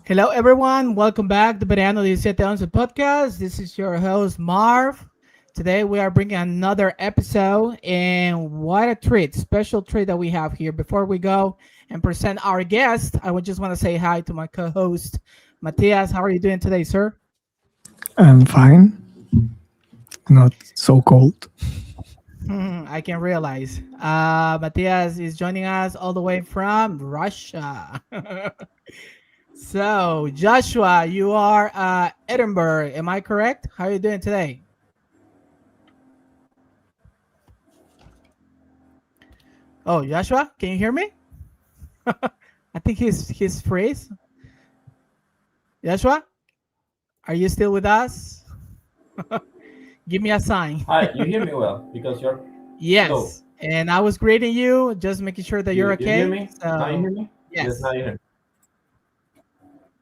Hello, everyone. Welcome back to Período de 7 podcast. This is your host, Marv. Today, we are bringing another episode, and what a treat, special treat that we have here. Before we go and present our guest, I would just want to say hi to my co host, Matias. How are you doing today, sir? I'm fine, not so cold. I can realize. Matias is joining us all the way from Russia. So, Joshua, you are Edinburgh. Am I correct? How are you doing today? Oh, Joshua, can you hear me? I think he's freeze. Joshua, are you still with us? Give me a sign. Hi, you hear me well because you're slow. Yes, and I was greeting you, just making sure that you're You hear okay. me? Now you So hear me? Yes, now yes. you hear me.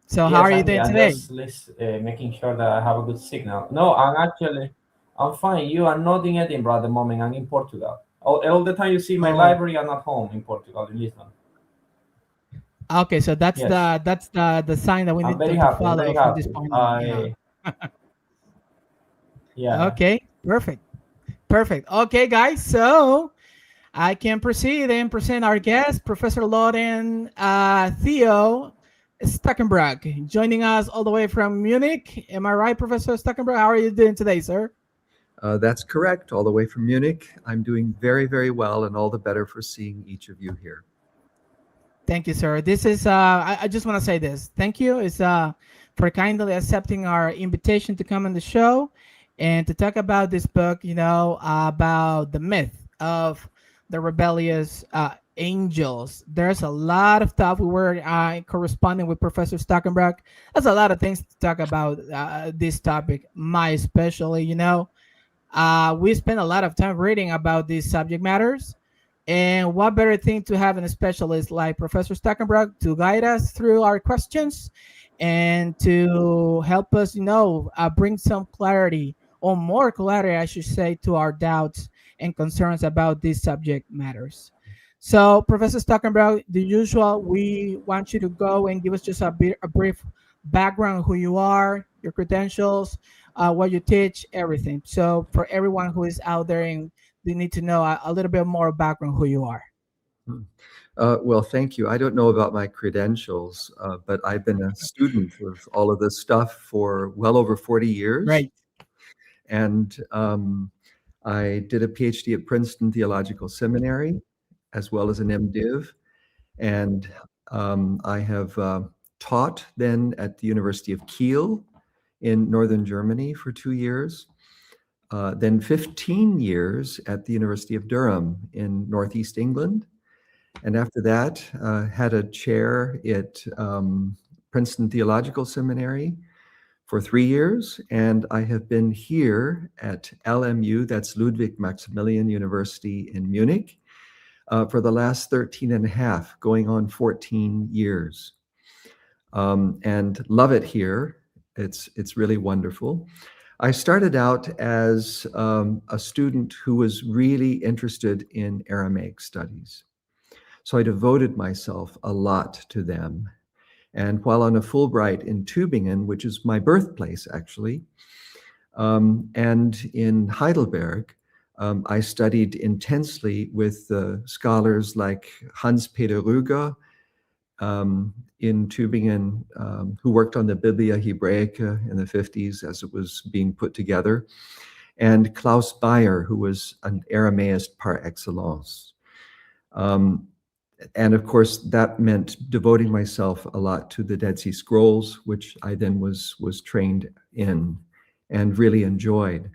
So how are Yes, you I'm here. doing I'm today? just making sure that I have a good signal. No, I'm fine. You are not in Edinburgh at the moment. I'm in Portugal. All the time you see my Oh, library, I'm at home in Portugal, in Lisbon. okay. So that's Yes, the sign that we I'm need very to happy. I'm follow very from this happy. point on. Yeah. Yeah. Okay. Perfect. Perfect. Okay, guys. So I can proceed and present our guest, Professor Loren Theo Stuckenbruck, joining us all the way from Munich. Am I right, Professor Stuckenbruck? How are you doing today, sir? That's correct, all the way from Munich. I'm doing very, very well, and all the better for seeing each of you here. Thank you, sir. This is, I just want to say this. Thank you is for kindly accepting our invitation to come on the show and to talk about this book, about the myth of the rebellious angels. There's a lot of stuff. We were corresponding with Professor Stockenbrock. There's a lot of things to talk about this topic, my especially, we spend a lot of time reading about these subject matters. And what better thing to have a specialist like Professor Stockenbrock to guide us through our questions and to help us, bring some clarity or more clarity, I should say, to our doubts and concerns about these subject matters. So, Professor Stockenbrock, the usual, we want you to go and give us just a brief background of who you are, your credentials, what you teach, everything. So, for everyone who is out there and they need to know a little bit more background who you are. Hmm. Well, thank you. I don't know about my credentials, but I've been a student of all of this stuff for well over 40 years. Great. And I did a PhD at Princeton Theological Seminary, as well as an MDiv. And I have taught then at the University of Kiel in northern Germany for 2 years. Then 15 years at the University of Durham in Northeast England. And after that, had a chair at Princeton Theological Seminary for 3 years. And I have been here at LMU, that's Ludwig Maximilian University in Munich, for the last 13 and a half, going on 14 years. And love it here. It's really wonderful. I started out as a student who was really interested in Aramaic studies. So I devoted myself a lot to them. And while on a Fulbright in Tübingen, which is my birthplace actually, and in Heidelberg, I studied intensely with scholars like Hans-Peter Rüger, in Tübingen, who worked on the Biblia Hebraica in the 50s as it was being put together, and Klaus Bayer, who was an Aramaist par excellence. And of course, that meant devoting myself a lot to the Dead Sea Scrolls, which I then was trained in and really enjoyed.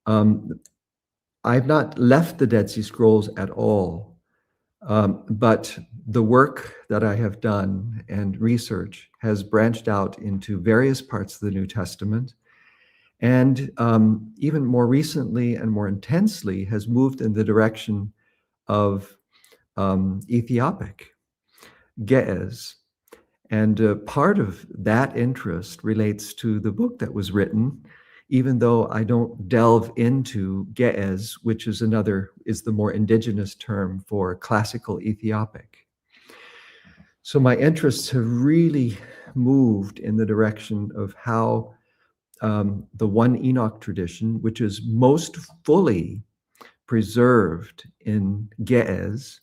I've not left the Dead Sea Scrolls at all. But the work that I have done and research has branched out into various parts of the New Testament, and even more recently and more intensely has moved in the direction of Ethiopic, Ge'ez. And part of that interest relates to the book that was written, even though I don't delve into Ge'ez, which is the more indigenous term for classical Ethiopic. So my interests have really moved in the direction of how the one Enoch tradition, which is most fully preserved in Ge'ez,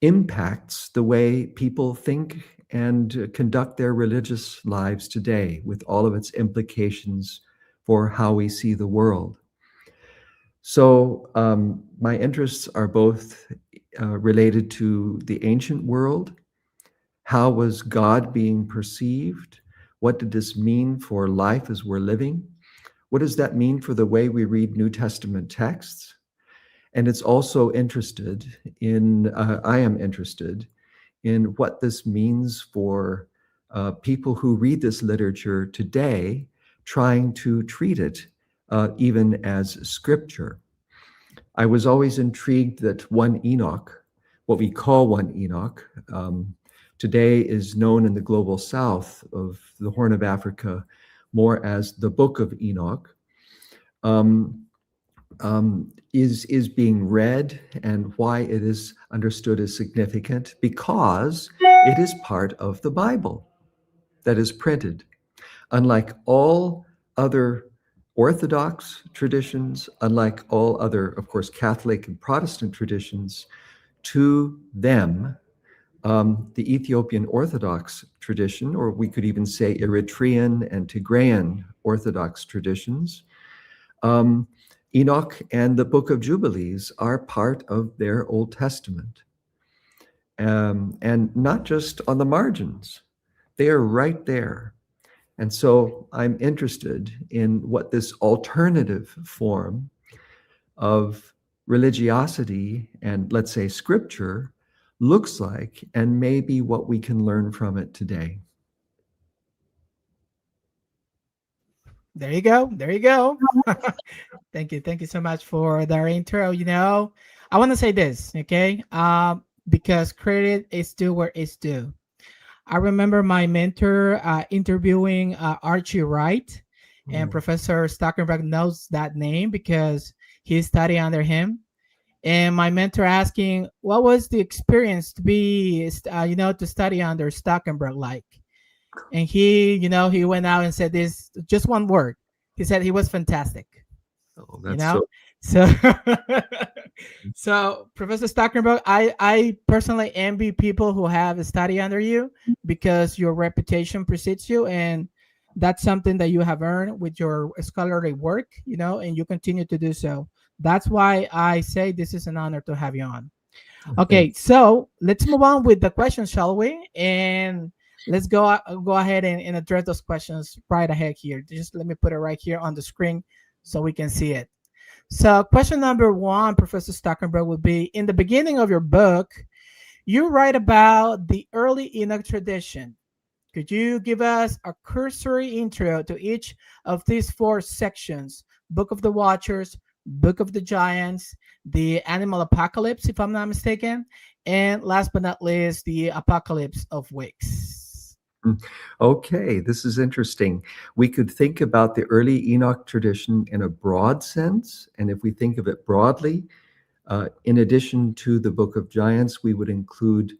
impacts the way people think and conduct their religious lives today, with all of its implications for how we see the world. So my interests are both related to the ancient world. How was God being perceived? What did this mean for life as we're living? What does that mean for the way we read New Testament texts? And it's also interested in, I am interested in what this means for people who read this literature today, trying to treat it even as scripture. I was always intrigued that one Enoch, what we call one Enoch, today is known in the global south of the Horn of Africa more as the Book of Enoch, is being read, and why it is understood as significant, because it is part of the Bible that is printed. Unlike all other Orthodox traditions, unlike all other, of course, Catholic and Protestant traditions, to them, the Ethiopian Orthodox tradition, or we could even say Eritrean and Tigrayan Orthodox traditions, Enoch and the Book of Jubilees are part of their Old Testament. And not just on the margins, they are right there. And so I'm interested in what this alternative form of religiosity and, let's say, scripture looks like, and maybe what we can learn from it today. There you go. There you go. Thank you. Thank you so much for that intro. You know, I want to say this, okay? Because credit is due where it's due. I remember my mentor interviewing Archie Wright, and Professor Stuckenbruck knows that name because he studied under him. And my mentor asking, what was the experience to be, to study under Stuckenbruck like? And he went out and said this, just one word. He said he was fantastic. Oh, that's So so Professor Stuckenbruck, I personally envy people who have studied under you, because your reputation precedes you, and that's something that you have earned with your scholarly work, and you continue to do so. That's why I say this is an honor to have you on. Okay, so let's move on with the questions, shall we? And let's go ahead and address those questions right ahead here. Just let me put it right here on the screen so we can see it. So question number one, Professor Stuckenbruck, would be, in the beginning of your book, you write about the early Enoch tradition. Could you give us a cursory intro to each of these four sections: Book of the Watchers, Book of the Giants, the Animal Apocalypse, if I'm not mistaken, and last but not least, the Apocalypse of Wicks? Okay, this is interesting. We could think about the early Enoch tradition in a broad sense, and if we think of it broadly, in addition to the Book of Giants, we would include,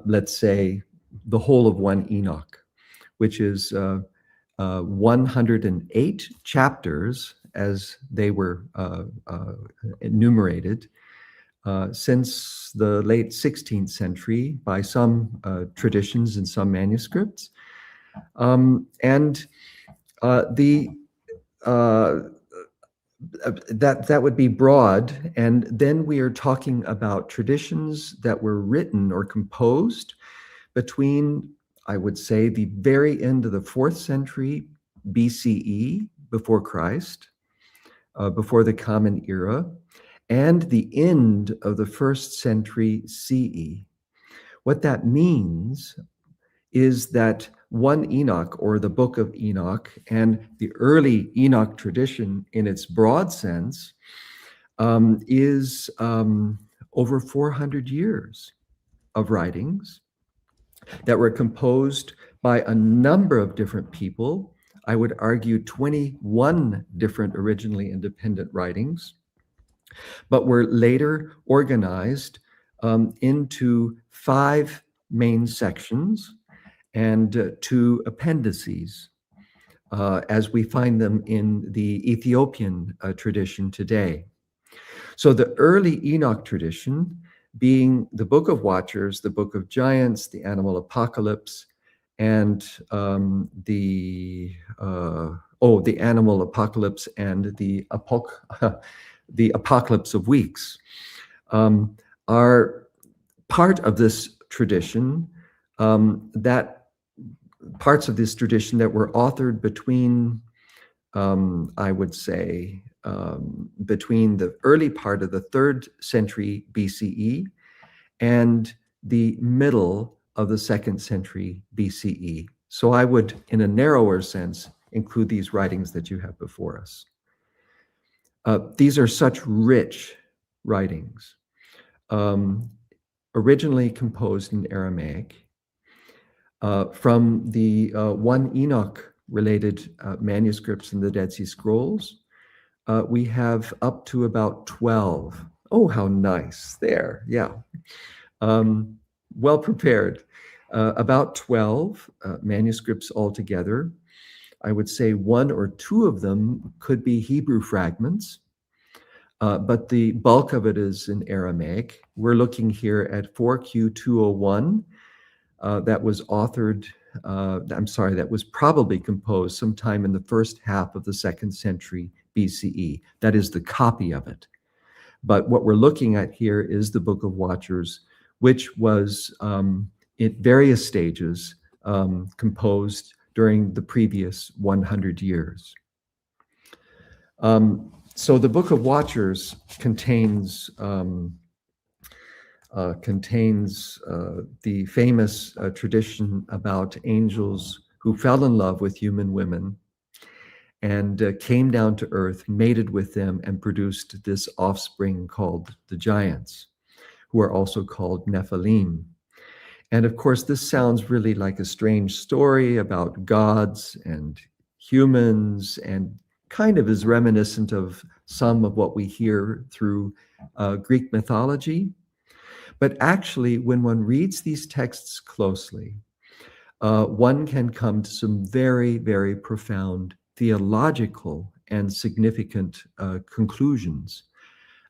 let's say, the whole of one Enoch, which is 108 chapters as they were enumerated since the late 16th century by some traditions and some manuscripts. That would be broad. And then we are talking about traditions that were written or composed between, I would say, the very end of the 4th century BCE, before Christ, before the Common Era, and the end of the 1st century CE. What that means is that one Enoch, or the Book of Enoch, and the early Enoch tradition in its broad sense is over 400 years of writings that were composed by a number of different people. I would argue 21 different originally independent writings, but were later organized into 5 main sections. and two appendices, as we find them in the Ethiopian tradition today. So the early Enoch tradition being the Book of Watchers, the Book of Giants, the Animal Apocalypse, and the Animal Apocalypse and the Apocalypse of Weeks are part of this tradition. That parts of this tradition that were authored between, I would say, between the early part of the 3rd century BCE and the middle of the 2nd century BCE. So I would, in a narrower sense, include these writings that you have before us. These are such rich writings, originally composed in Aramaic. From the 1 Enoch related manuscripts in the Dead Sea Scrolls, we have up to about 12. Oh, how nice. There, yeah. Well prepared. About 12 manuscripts altogether. I would say 1 or 2 of them could be Hebrew fragments, but the bulk of it is in Aramaic. We're looking here at 4Q201. That was authored, that was probably composed sometime in the first half of the 2nd century BCE. That is the copy of it. But what we're looking at here is the Book of Watchers, which was at various stages composed during the previous 100 years. So the Book of Watchers contains the famous tradition about angels who fell in love with human women and came down to earth, mated with them, and produced this offspring called the giants, who are also called Nephilim. And of course, this sounds really like a strange story about gods and humans, and kind of is reminiscent of some of what we hear through Greek mythology. But actually, when one reads these texts closely, one can come to some very, very profound theological and significant conclusions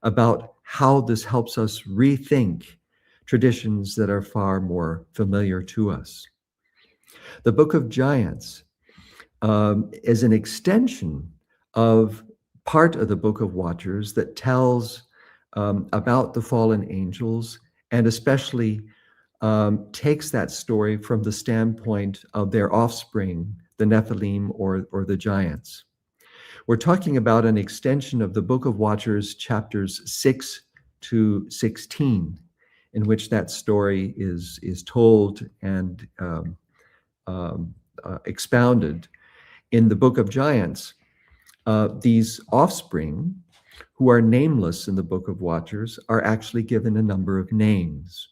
about how this helps us rethink traditions that are far more familiar to us. The Book of Giants is an extension of part of the Book of Watchers that tells about the fallen angels, and especially takes that story from the standpoint of their offspring, the Nephilim or the giants. We're talking about an extension of the Book of Watchers, chapters 6 to 16, in which that story is told and expounded. In the Book of Giants, these offspring, who are nameless in the Book of Watchers, are actually given a number of names.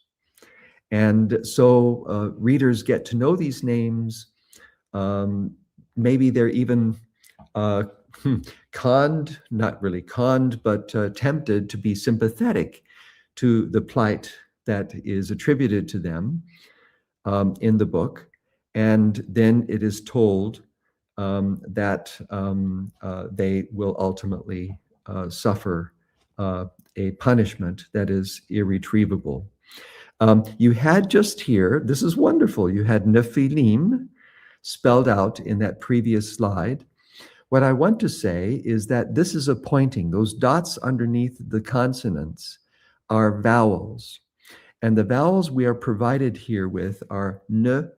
And so readers get to know these names. Maybe they're even conned, not really conned, but tempted to be sympathetic to the plight that is attributed to them in the book. And then it is told that they will ultimately suffer a punishment that is irretrievable. You had just here, this is wonderful, you had Nephilim spelled out in that previous slide. What I want to say is that this is a pointing. Those dots underneath the consonants are vowels. And the vowels we are provided here with are N,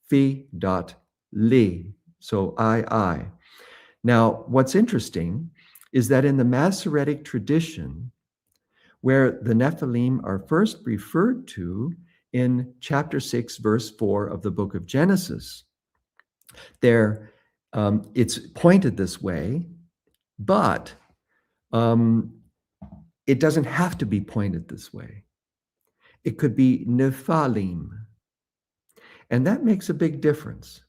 Fi, dot, Li. So I. Now, what's interesting is that in the Masoretic tradition, where the Nephilim are first referred to in chapter 6, verse 4 of the book of Genesis, there it's pointed this way, but it doesn't have to be pointed this way. It could be Nephalim. And that makes a big difference.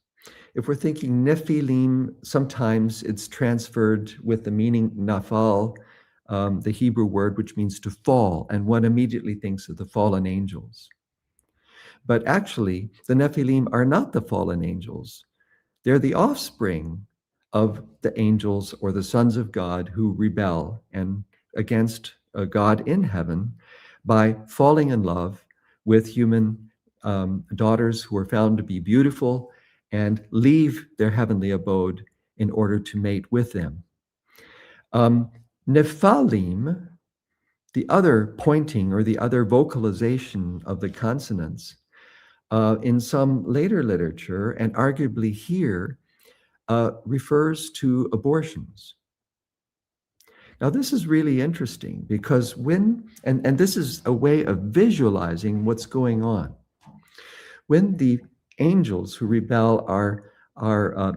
If we're thinking Nephilim, sometimes it's transferred with the meaning nafal, the Hebrew word which means to fall, and one immediately thinks of the fallen angels. But actually, the Nephilim are not the fallen angels. They're the offspring of the angels or the sons of God who rebel and against God in heaven by falling in love with human daughters who are found to be beautiful and leave their heavenly abode in order to mate with them. Nephalim, the other pointing or the other vocalization of the consonants, in some later literature, and arguably here, refers to abortions. Now, this is really interesting because and this is a way of visualizing what's going on. When the angels who rebel are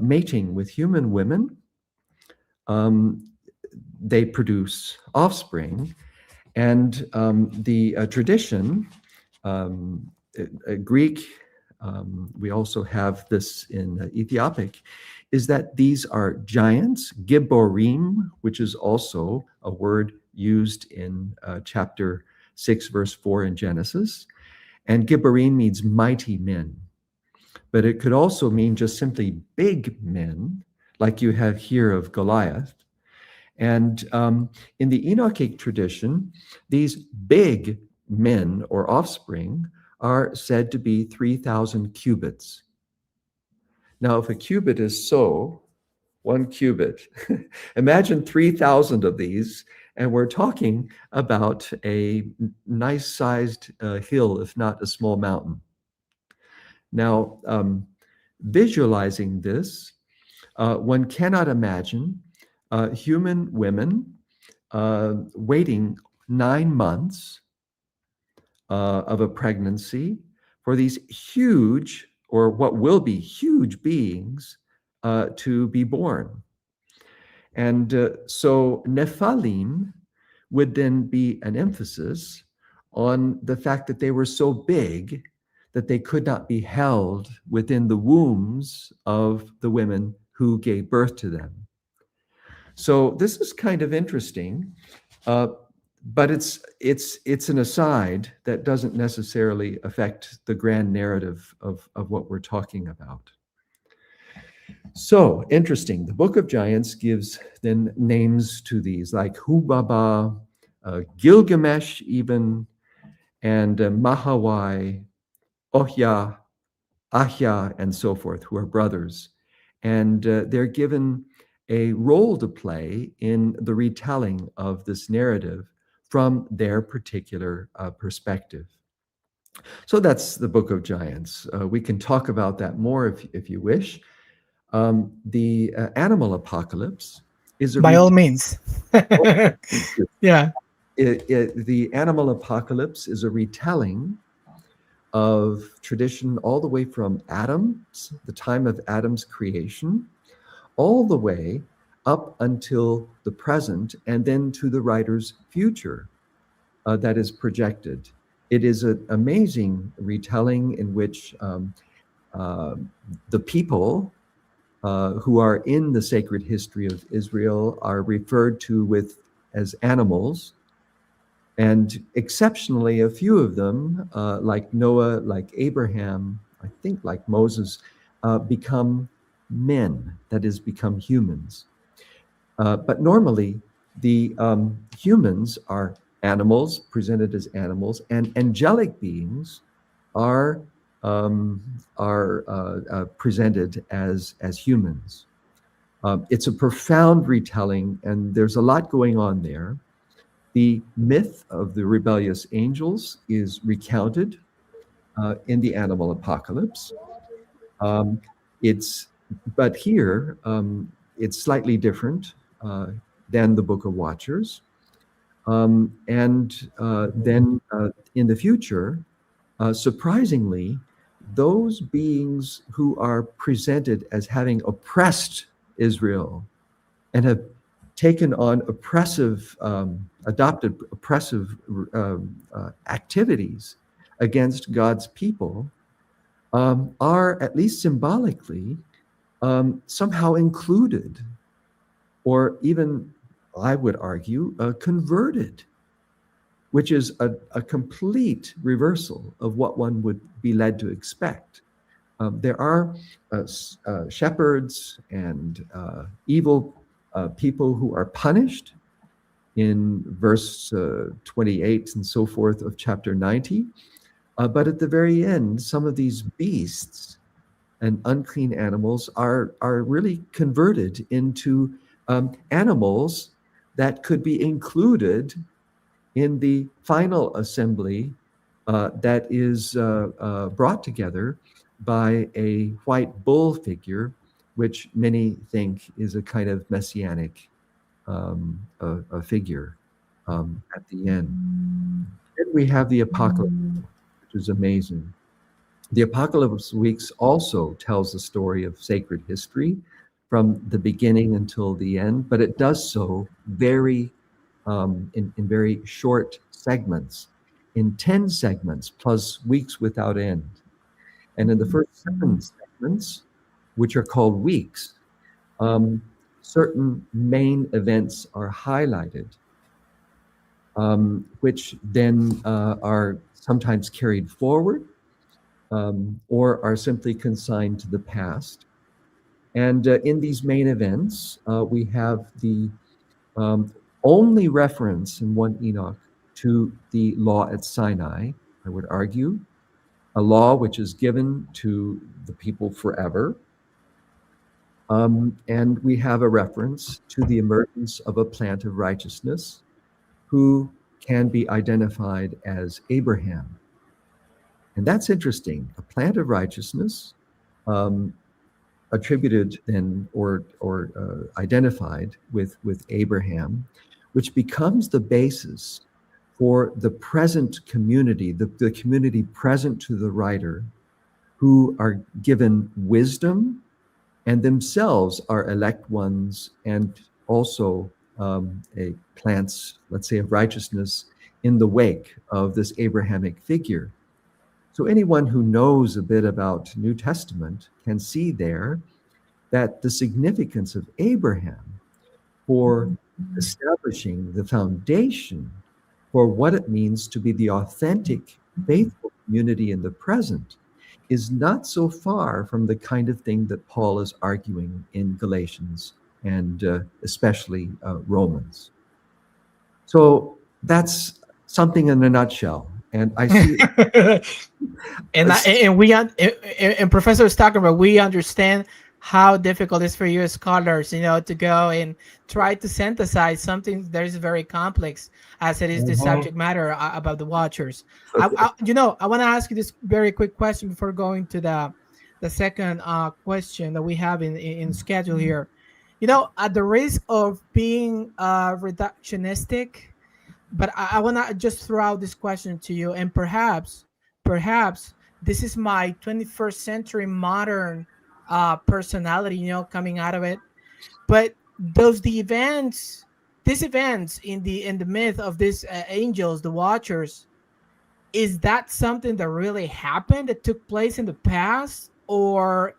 mating with human women, they produce offspring, and the tradition, Greek, we also have this in Ethiopic, is that these are giants, Gibborim, which is also a word used in chapter 6, verse 4 in Genesis. And Gibborim means mighty men. But it could also mean just simply big men, like you have here of Goliath. And in the Enochic tradition, these big men or offspring are said to be 3,000 cubits. Now, if a cubit is so, 1 cubit, imagine 3,000 of these, and we're talking about a nice-sized hill, if not a small mountain. Now, visualizing this, one cannot imagine human women waiting 9 months of a pregnancy for these huge, or what will be huge beings to be born. And so Nephalim would then be an emphasis on the fact that they were so big that they could not be held within the wombs of the women who gave birth to them. So this is kind of interesting, but it's an aside that doesn't necessarily affect the grand narrative of what we're talking about. So interesting. The Book of Giants gives then names to these, like Hubaba, Gilgamesh even, and Mahawai, Ohya, Ahya, and so forth, who are brothers. And they're given a role to play in the retelling of this narrative from their particular perspective. So that's the Book of Giants. We can talk about that more if you wish. The animal apocalypse is by all means. Yeah. The animal apocalypse is a retelling of tradition all the way from Adam's, the time of Adam's creation, all the way up until the present, and then to the writer's future that is projected. It is an amazing retelling in which the people who are in the sacred history of Israel are referred to as animals. And exceptionally, a few of them, like Noah, like Abraham, I think like Moses, become men, that is, become humans. But normally, the humans are animals, presented as animals, and angelic beings are presented as humans. It's a profound retelling, and there's a lot going on there. The myth of the rebellious angels is recounted in the animal apocalypse. But here, it's slightly different than the Book of Watchers. And then in the future, surprisingly, those beings who are presented as having oppressed Israel and have taken on adopted oppressive activities against God's people are, at least symbolically, somehow included, or even, I would argue, converted which is a complete reversal of what one would be led to expect. There are shepherds and evil people who are punished in verse 28 and so forth of chapter 90. But at the very end, some of these beasts and unclean animals are really converted into animals that could be included in the final assembly that is brought together by a white bull figure, which many think is a kind of messianic a figure at the end. Then we have the apocalypse, which is amazing. The Apocalypse Weeks also tells the story of sacred history from the beginning until the end, but it does so very in very short segments, in 10 segments plus weeks without end. And in the first 7 segments, which are called weeks, certain main events are highlighted, which then are sometimes carried forward or are simply consigned to the past. And in these main events, we have the only reference in 1 Enoch to the law at Sinai, I would argue, a law which is given to the people forever. And we have a reference to the emergence of a plant of righteousness who can be identified as Abraham. And that's interesting. A plant of righteousness attributed then or identified with Abraham, which becomes the basis for the present community, the community present to the writer, who are given wisdom and themselves are elect ones and also a plants, let's say, of righteousness in the wake of this Abrahamic figure. So anyone who knows a bit about New Testament can see there that the significance of Abraham for establishing the foundation for what it means to be the authentic, faithful community in the present is not so far from the kind of thing that Paul is arguing in Galatians and especially Romans. So that's something in a nutshell. And I see, and Professor Stuckenbruck, we understand how difficult it is for you as scholars, to go and try to synthesize something that is very complex, as it is the subject matter about the Watchers. Okay. I want to ask you this very quick question before going to the second question that we have in schedule here. At the risk of being reductionistic, but I want to just throw out this question to you, and perhaps this is my 21st century modern personality, coming out of it. But these events in the myth of these angels, the Watchers, is that something that really happened, that took place in the past, or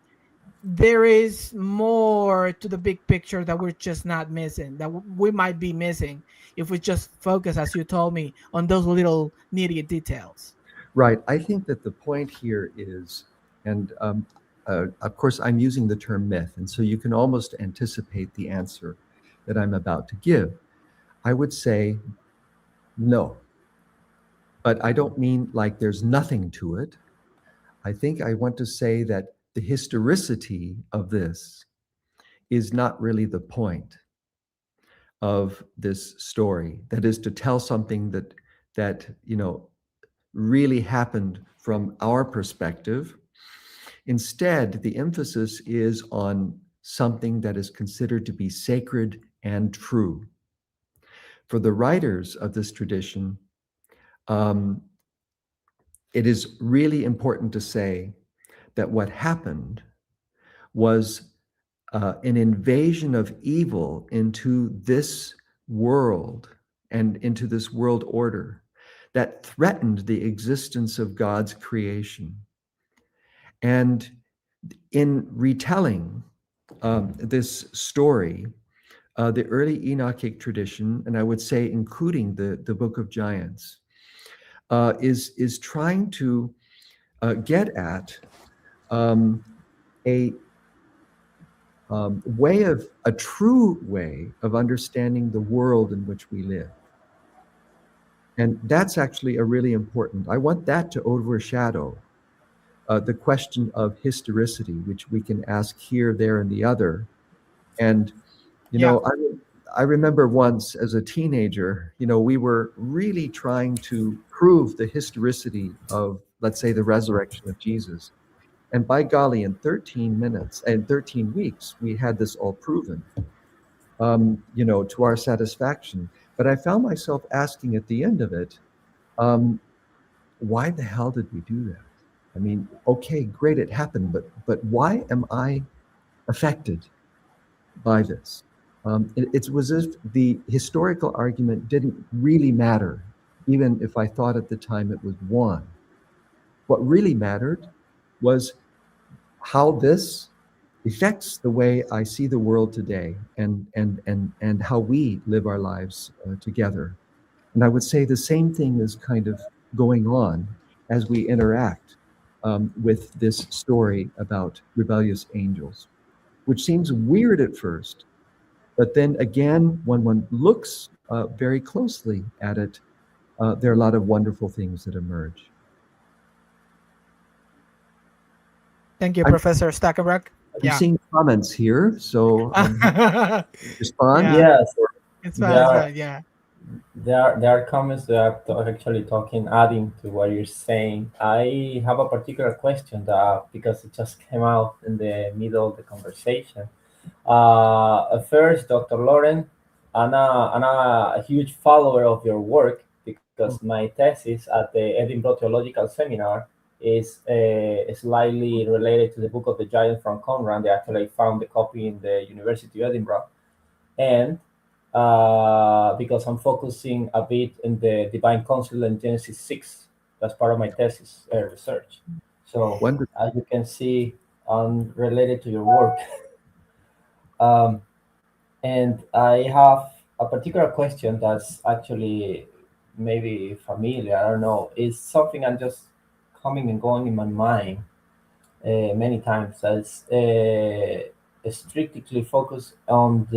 there is more to the big picture that we're just not missing, that we might be missing if we just focus, as you told me, on those little nitty details? right. I think that the point here is, and of course, I'm using the term myth, and so you can almost anticipate the answer that I'm about to give. I would say no, but I don't mean like there's nothing to it. I think I want to say that the historicity of this is not really the point of this story. That is to tell something that really happened from our perspective. Instead, the emphasis is on something that is considered to be sacred and true. For the writers of this tradition, it is really important to say that what happened was an invasion of evil into this world and into this world order that threatened the existence of God's creation. And in retelling this story, the early Enochic tradition, and I would say including the Book of Giants, is trying to get at a a true way of understanding the world in which we live. And that's actually a really important. I want that to overshadow the question of historicity, which we can ask here, there, and the other. And I remember once as a teenager, we were really trying to prove the historicity of, let's say, the resurrection of Jesus. And by golly, in 13 minutes and 13 weeks, we had this all proven, to our satisfaction. But I found myself asking at the end of it, why the hell did we do that? I mean, okay, great, it happened, but why am I affected by this? It was as if the historical argument didn't really matter, even if I thought at the time it was won. What really mattered was how this affects the way I see the world today and how we live our lives together. And I would say the same thing is kind of going on as we interact with this story about rebellious angels, which seems weird at first. But then again, when one looks very closely at it, there are a lot of wonderful things that emerge. Thank you, Professor Stuckenbruck. I'm seeing comments here, so respond. Yes, it's fine. Yeah. There are comments that are actually adding to what you're saying. I have a particular question that, because it just came out in the middle of the conversation. First, Dr. Loren, I'm a huge follower of your work because my thesis at the Edinburgh Theological Seminar is slightly related to the Book of the Giants from Conrad. They actually found the copy in the University of Edinburgh. And because I'm focusing a bit in the Divine Council in Genesis 6, that's part of my thesis research. So as you can see, I'm related to your work. And I have a particular question that's actually maybe familiar, I don't know. It's something I'm just coming and going in my mind many times. That's strictly focused on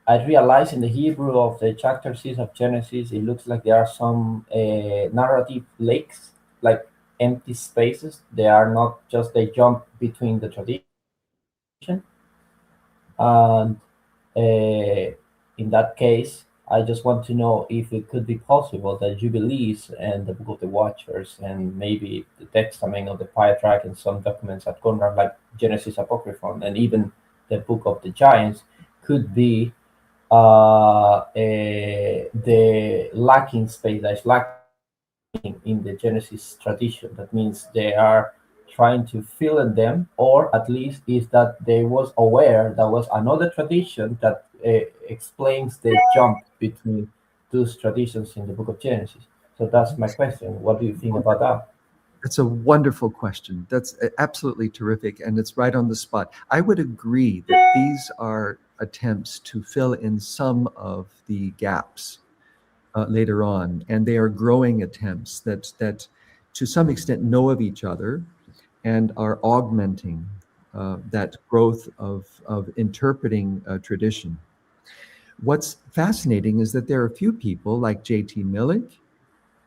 I realize in the Hebrew of the chapter 6 of Genesis, it looks like there are some narrative lakes, like empty spaces. They are not just, they jump between the tradition. And in that case, I just want to know if it could be possible that Jubilees and the Book of the Watchers and maybe the Testament of the Patriarch and some documents at Conrad, like Genesis Apocryphon, and even the Book of the Giants, could be the lacking space that is lacking in the Genesis tradition. That means they are trying to fill in them, or at least is that they was aware there was another tradition that explains the jump between those traditions in the Book of Genesis. So that's my question. What do you think about that? That's a wonderful question. That's absolutely terrific, and it's right on the spot. I would agree that these are attempts to fill in some of the gaps later on, and they are growing attempts that to some extent know of each other and are augmenting that growth of interpreting tradition. What's fascinating is that there are a few people like J.T. Millick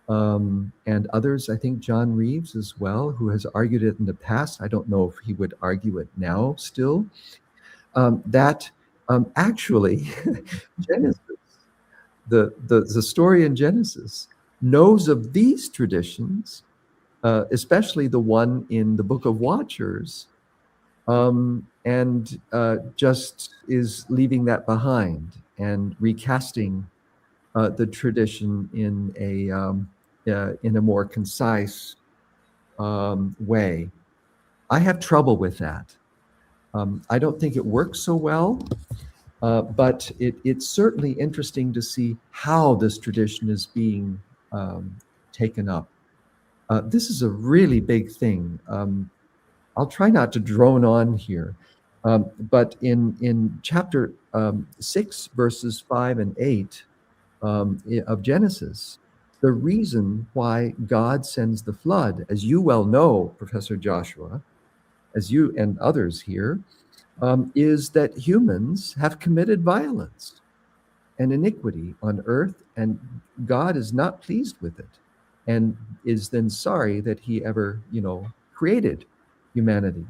and others, I think John Reeves as well, who has argued it in the past. I don't know if he would argue it now still, that actually Genesis, the story in Genesis, knows of these traditions, especially the one in the Book of Watchers, and just is leaving that behind and recasting the tradition in a more concise way. I have trouble with that. I don't think it works so well, but it's certainly interesting to see how this tradition is being taken up. This is a really big thing. I'll try not to drone on here, but in chapter 6, verses 5 and 8 of Genesis, the reason why God sends the flood, as you well know, Professor Joshua, as you and others here, is that humans have committed violence and iniquity on earth, and God is not pleased with it, and is then sorry that he ever, created humanity.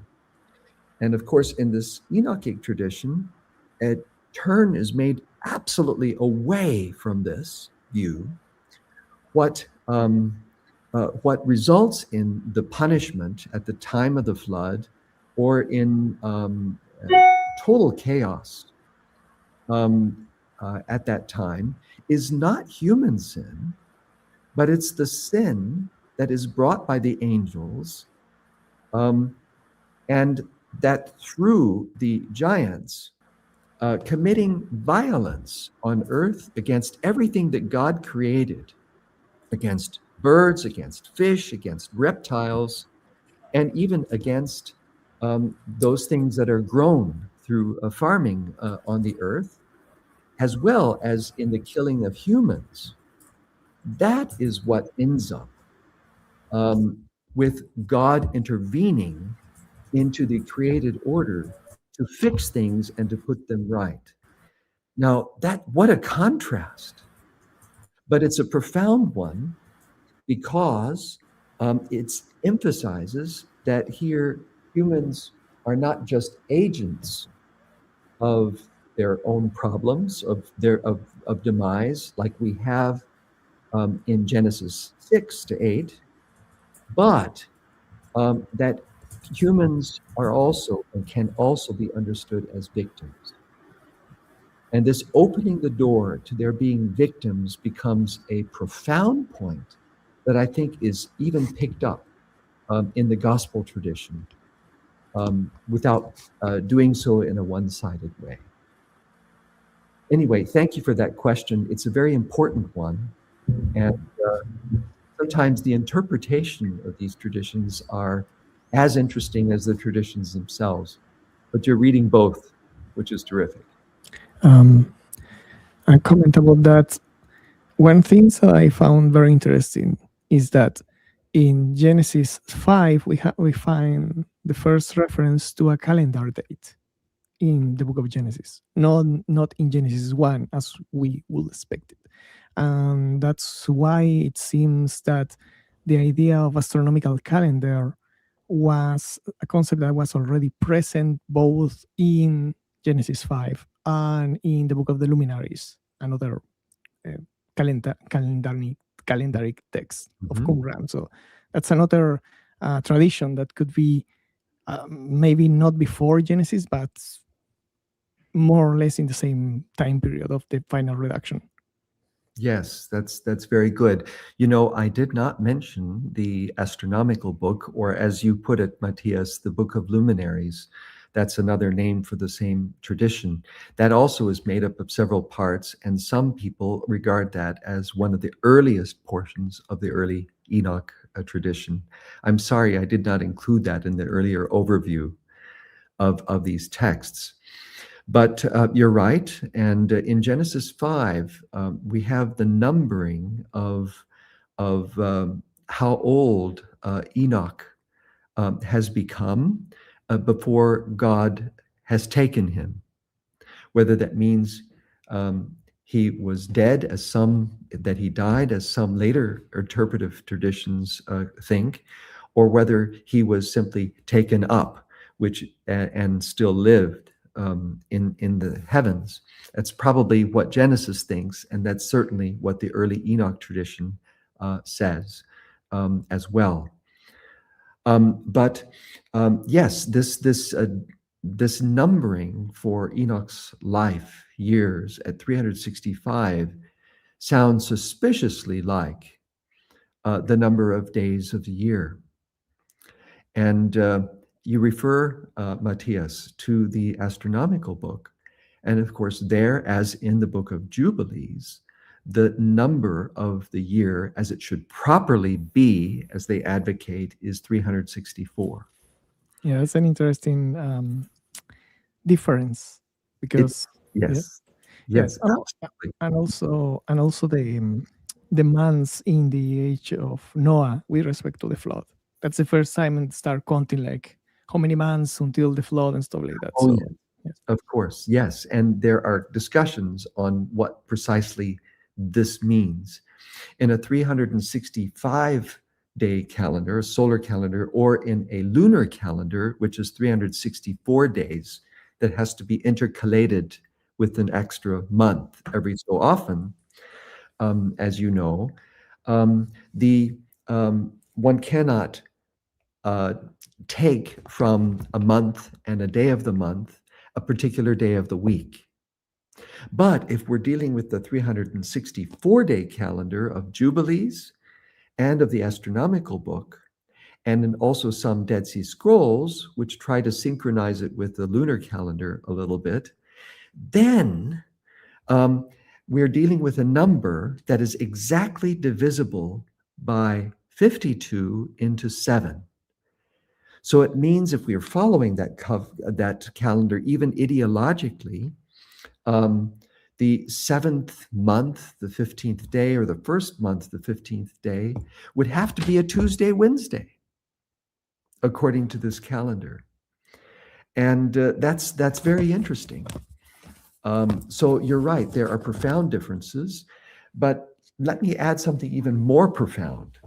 And of course, in this Enochic tradition, a turn is made absolutely away from this view. What results in the punishment at the time of the flood, or in total chaos at that time, is not human sin, but it's the sin that is brought by the angels, and that through the giants committing violence on earth against everything that God created, against birds, against fish, against reptiles, and even against those things that are grown through farming on the earth, as well as in the killing of humans. That is what ends up with God intervening into the created order to fix things and to put them right. Now, what a contrast. But it's a profound one, because it emphasizes that here humans are not just agents of their own problems, of demise, like we have in Genesis 6-8, but that humans are also and can also be understood as victims. And this opening the door to their being victims becomes a profound point that I think is even picked up in the gospel tradition, without doing so in a one-sided way. Anyway, thank you for that question. It's a very important one. And sometimes the interpretation of these traditions are as interesting as the traditions themselves. But you're reading both, which is terrific. A comment about that. One thing that I found very interesting is that in Genesis 5, we find the first reference to a calendar date in the book of Genesis, not in Genesis 1 as we would expect it. And that's why it seems that the idea of astronomical calendar was a concept that was already present both in Genesis 5 and in the book of the Luminaries, another calendaric text of Qumran. So that's another tradition that could be maybe not before Genesis, but more or less in the same time period of the final redaction. Yes, that's very good. I did not mention the astronomical book, or as you put it, Matthias, the Book of Luminaries. That's another name for the same tradition. That also is made up of several parts, and some people regard that as one of the earliest portions of the early Enoch tradition. I'm sorry I did not include that in the earlier overview of these texts. But you're right. And in Genesis 5, we have the numbering of how old Enoch has become before God has taken him. Whether that means he was dead, that he died, as some later interpretive traditions think, or whether he was simply taken up, and still lived in the heavens. That's probably what Genesis thinks, and that's certainly what the early Enoch tradition says as well. But yes, this numbering for Enoch's life years at 365 sounds suspiciously like the number of days of the year. And you refer, Matthias, to the astronomical book. And of course, there, as in the book of Jubilees, the number of the year as it should properly be, as they advocate, is 364. Yeah, that's an interesting difference, because Yes. and also the the months in the age of Noah with respect to the flood. That's the first time and start counting like how many months until the flood and stuff like that. Oh, So yes. Of course, yes. And there are discussions on what precisely this means. In a 365-day calendar, a solar calendar, or in a lunar calendar, which is 364 days, that has to be intercalated with an extra month every so often, as you know, one cannot take from a month and a day of the month a particular day of the week. But if we're dealing with the 364-day calendar of Jubilees and of the astronomical book, and then also some Dead Sea Scrolls, which try to synchronize it with the lunar calendar a little bit, then we're dealing with a number that is exactly divisible by 52 into 7. So it means if we are following that calendar, even ideologically, the 7th month, the 15th day, or the first month, the 15th day, would have to be a Tuesday, Wednesday, according to this calendar. And that's very interesting. So you're right, there are profound differences, but let me add something even more profound.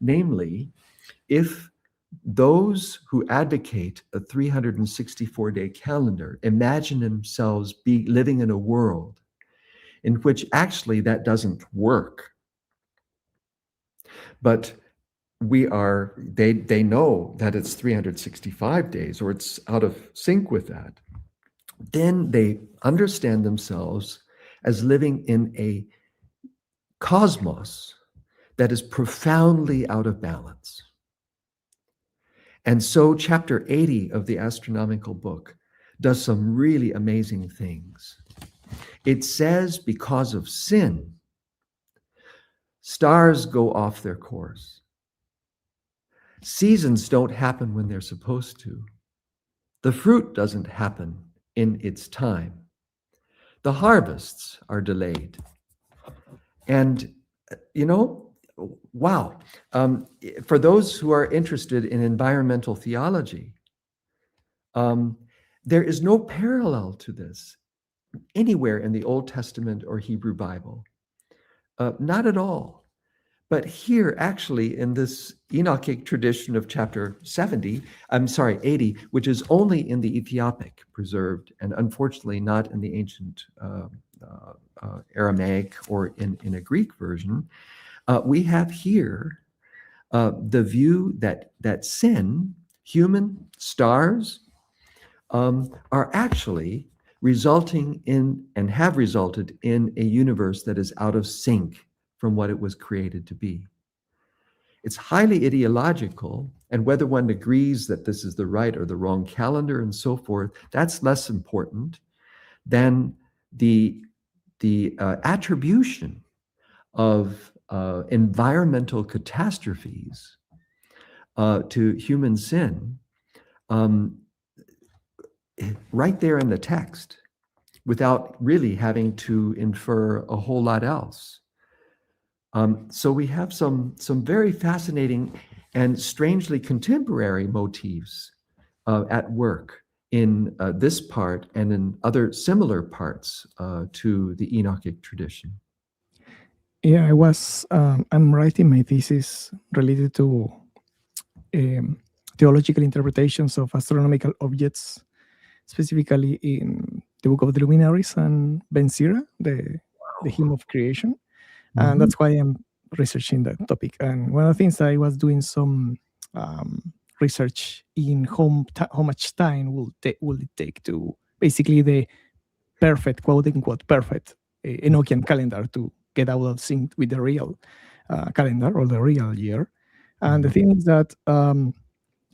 Namely, if those who advocate a 364-day calendar imagine themselves living in a world in which actually that doesn't work, but they know that it's 365 days or it's out of sync with that, then they understand themselves as living in a cosmos that is profoundly out of balance. And so chapter 80 of the astronomical book does some really amazing things. It says because of sin, stars go off their course. Seasons don't happen when they're supposed to. The fruit doesn't happen in its time. The harvests are delayed. And, wow. For those who are interested in environmental theology, there is no parallel to this anywhere in the Old Testament or Hebrew Bible. Not at all. But here, actually, in this Enochic tradition of chapter 80, which is only in the Ethiopic preserved, and unfortunately not in the ancient Aramaic or in a Greek version, we have here the view that sin, human stars, are actually resulting in and have resulted in a universe that is out of sync from what it was created to be. It's highly ideological, and whether one agrees that this is the right or the wrong calendar and so forth, that's less important than the attribution of environmental catastrophes to human sin right there in the text without really having to infer a whole lot else. So we have some very fascinating and strangely contemporary motifs at work in this part and in other similar parts to the Enochic tradition. Yeah, I'm writing my thesis related to theological interpretations of astronomical objects, specifically in the Book of the Luminaries and Ben Sira, the hymn of creation. And that's why I'm researching that topic. And one of the things I was doing some research in how much time will it take to basically the perfect, quote unquote, perfect Enochian calendar to get out of sync with the real calendar or the real year. And the thing is that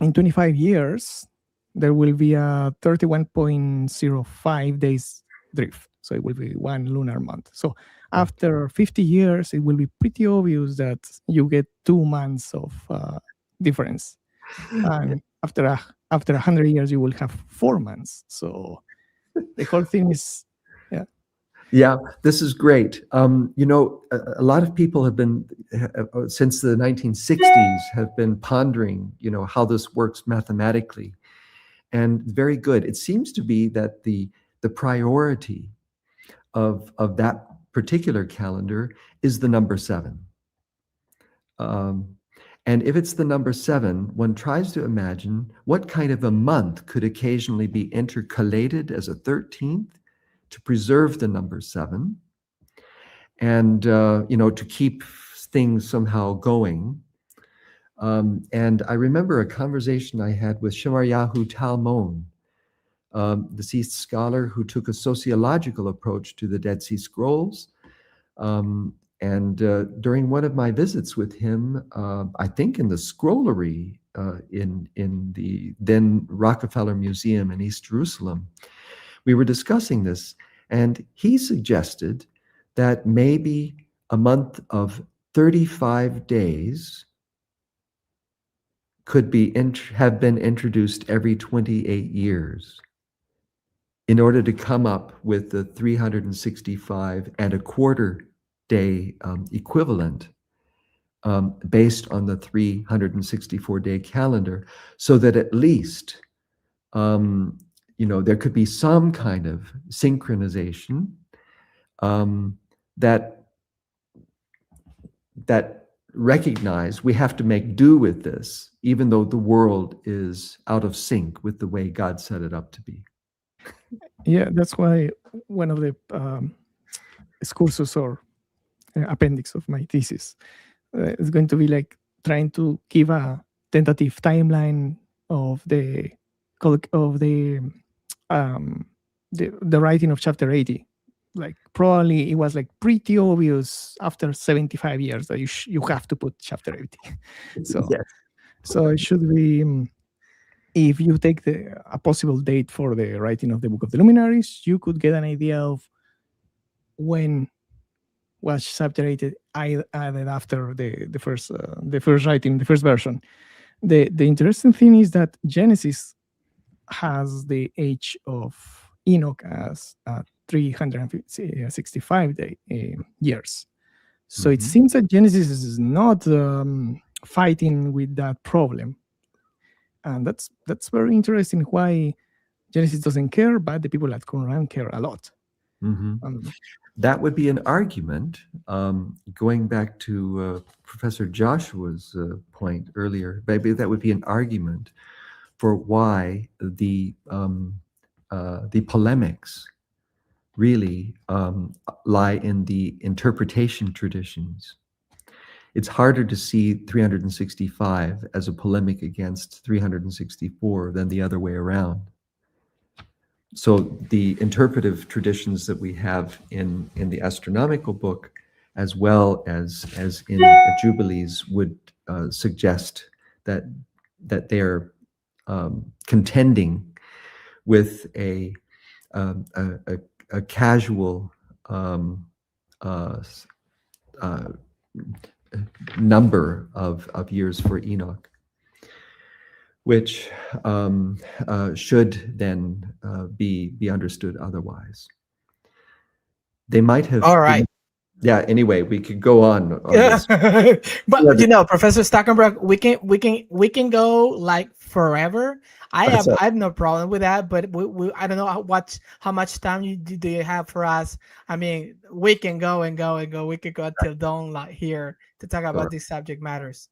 in 25 years, there will be a 31.05 days drift. So it will be one lunar month. So after 50 years, it will be pretty obvious that you get 2 months of difference. And after 100 years, you will have 4 months. So the whole thing is, yeah. Yeah, this is great. A lot of people have been, since the 1960s, have been pondering, how this works mathematically. And very good. It seems to be that the priority of that particular calendar is the number 7. And if it's the number 7, one tries to imagine what kind of a month could occasionally be intercalated as a 13th to preserve the number 7 and, to keep things somehow going. And I remember a conversation I had with Shemaryahu Talmon, deceased scholar who took a sociological approach to the Dead Sea Scrolls. And during one of my visits with him, I think in the scrollery in the then Rockefeller Museum in East Jerusalem, we were discussing this, and he suggested that maybe a month of 35 days could have been introduced every 28 years in order to come up with the 365 and a quarter day equivalent based on the 364-day calendar, so that at least there could be some kind of synchronization that recognize we have to make do with this, even though the world is out of sync with the way God set it up to be. Yeah, that's why one of the excursus or appendix of my thesis is going to be like trying to give a tentative timeline of the writing of chapter 80. Like probably it was like pretty obvious after 75 years that you have to put chapter 80. So Yes. so it should be, if you take a possible date for the writing of the Book of the Luminaries, you could get an idea of when was chapter 80 added after the first writing, the first version. The interesting thing is that Genesis has the age of Enoch as 365 years. So it seems that Genesis is not fighting with that problem. And that's very interesting why Genesis doesn't care, but the people at Qumran care a lot. That would be an argument, going back to Professor Joshua's point earlier, maybe that would be an argument for why the polemics really lie in the interpretation traditions. It's harder to see 365 as a polemic against 364 than the other way around. So the interpretive traditions that we have in the astronomical book, as well as in Jubilees, would suggest that they're contending with a casual number of years for Enoch, which should then be understood otherwise. They might have. All right. Yeah. Anyway, we could go on this. But Professor Stuckenbruck, we can go like forever. I have no problem with that, but I don't know how much time do you have for us. I mean, we can go and go and go. We could go till dawn here to talk about these subject matters.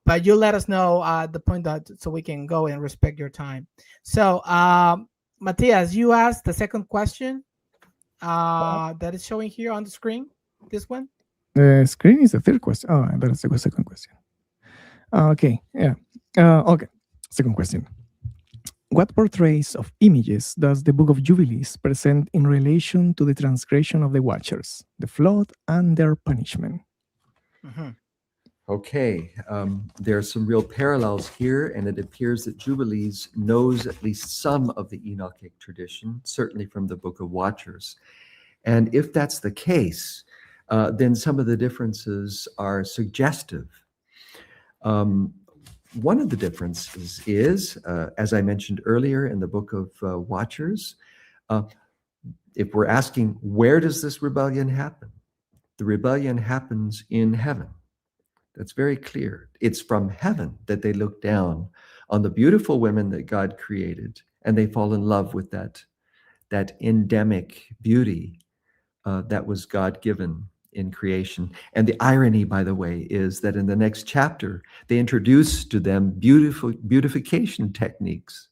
But you let us know the point so we can go and respect your time. So, Matthias, you asked the second question that is showing here on the screen. This one? The screen is the third question. Oh, that's the second question. Okay, yeah. Okay, second question. What portraits of images does the Book of Jubilees present in relation to the transgression of the Watchers, the flood, and their punishment? Okay, there are some real parallels here, and it appears that Jubilees knows at least some of the Enochic tradition, certainly from the Book of Watchers. And if that's the case, then some of the differences are suggestive. One of the differences is, as I mentioned earlier in the Book of Watchers, if we're asking, where does this rebellion happen? The rebellion happens in heaven. That's very clear. It's from heaven that they look down on the beautiful women that God created, and they fall in love with that endemic beauty that was God-given in creation. And the irony, by the way, is that in the next chapter, they introduce to them beautification techniques.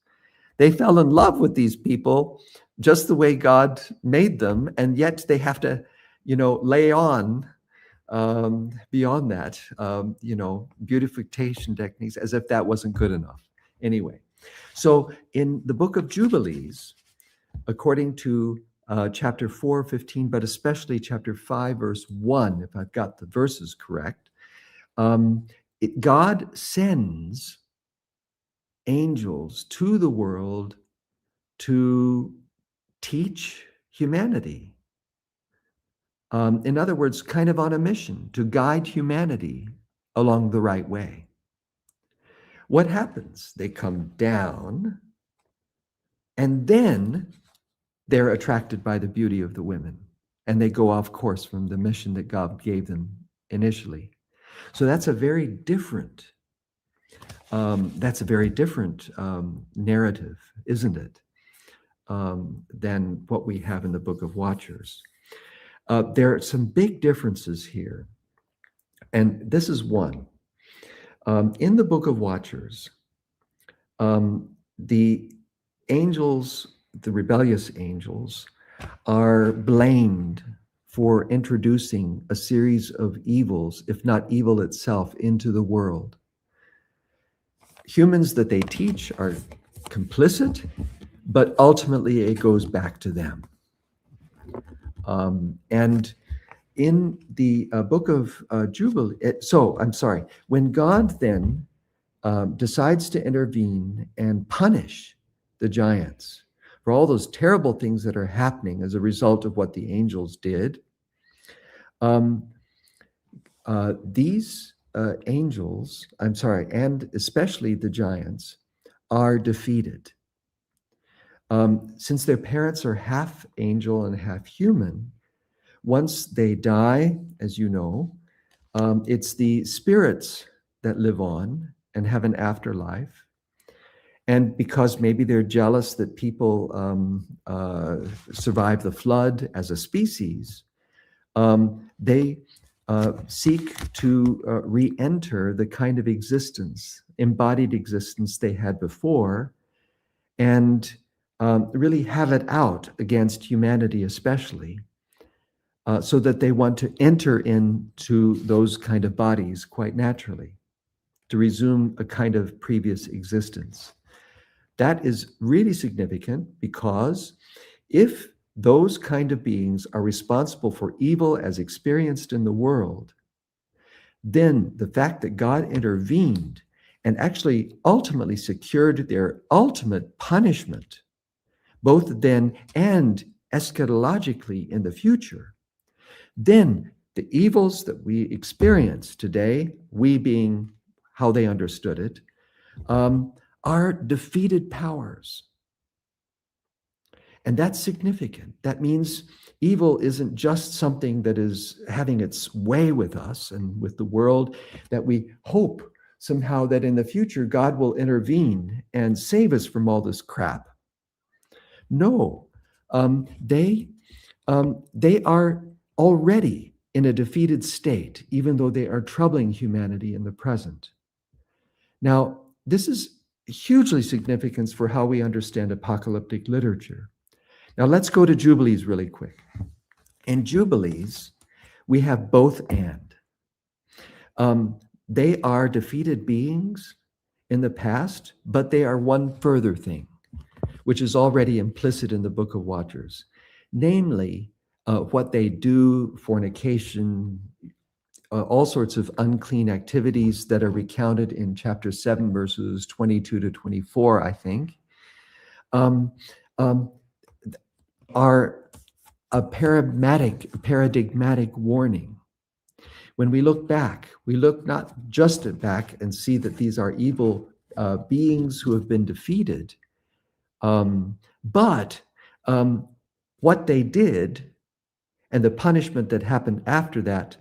They fell in love with these people just the way God made them, and yet they have to, lay on beyond that, beautification techniques, as if that wasn't good enough. Anyway, so in the book of Jubilees, according to chapter 4:15, but especially chapter 5, verse 1, if I've got the verses correct, God sends angels to the world to teach humanity. In other words, kind of on a mission to guide humanity along the right way. What happens? They come down, and then they're attracted by the beauty of the women, and they go off course from the mission that God gave them initially. So that's a very different narrative, isn't it, than what we have in the Book of Watchers. There are some big differences here, and this is one. In the Book of Watchers, the angels, the rebellious angels, are blamed for introducing a series of evils, if not evil itself, into the world. Humans that they teach are complicit, but ultimately it goes back to them. And in the book of Jubilee, when God then decides to intervene and punish the giants for all those terrible things that are happening as a result of what the angels did, these angels, and especially the giants, are defeated. Since their parents are half angel and half human, once they die, as you know, it's the spirits that live on and have an afterlife. And because maybe they're jealous that people survive the flood as a species, they seek to re-enter the kind of existence, embodied existence they had before, and really have it out against humanity especially, so that they want to enter into those kind of bodies quite naturally, to resume a kind of previous existence. That is really significant, because if those kind of beings are responsible for evil as experienced in the world, then the fact that God intervened and actually ultimately secured their ultimate punishment, both then and eschatologically in the future, then the evils that we experience today, we being how they understood it, are defeated powers. And that's significant. That means evil isn't just something that is having its way with us and with the world, that we hope somehow that in the future God will intervene and save us from all this crap. No, they are already in a defeated state, even though they are troubling humanity in the present. Now, this is hugely significant for how we understand apocalyptic literature. Now, let's go to Jubilees really quick. In Jubilees, we have both and. They are defeated beings in the past, but they are one further thing, which is already implicit in the Book of Watchers, namely what they do, fornication, all sorts of unclean activities that are recounted in chapter 7, verses 22 to 24, I think, are a paradigmatic warning. When we look back, we look not just at back and see that these are evil beings who have been defeated, but what they did and the punishment that happened after that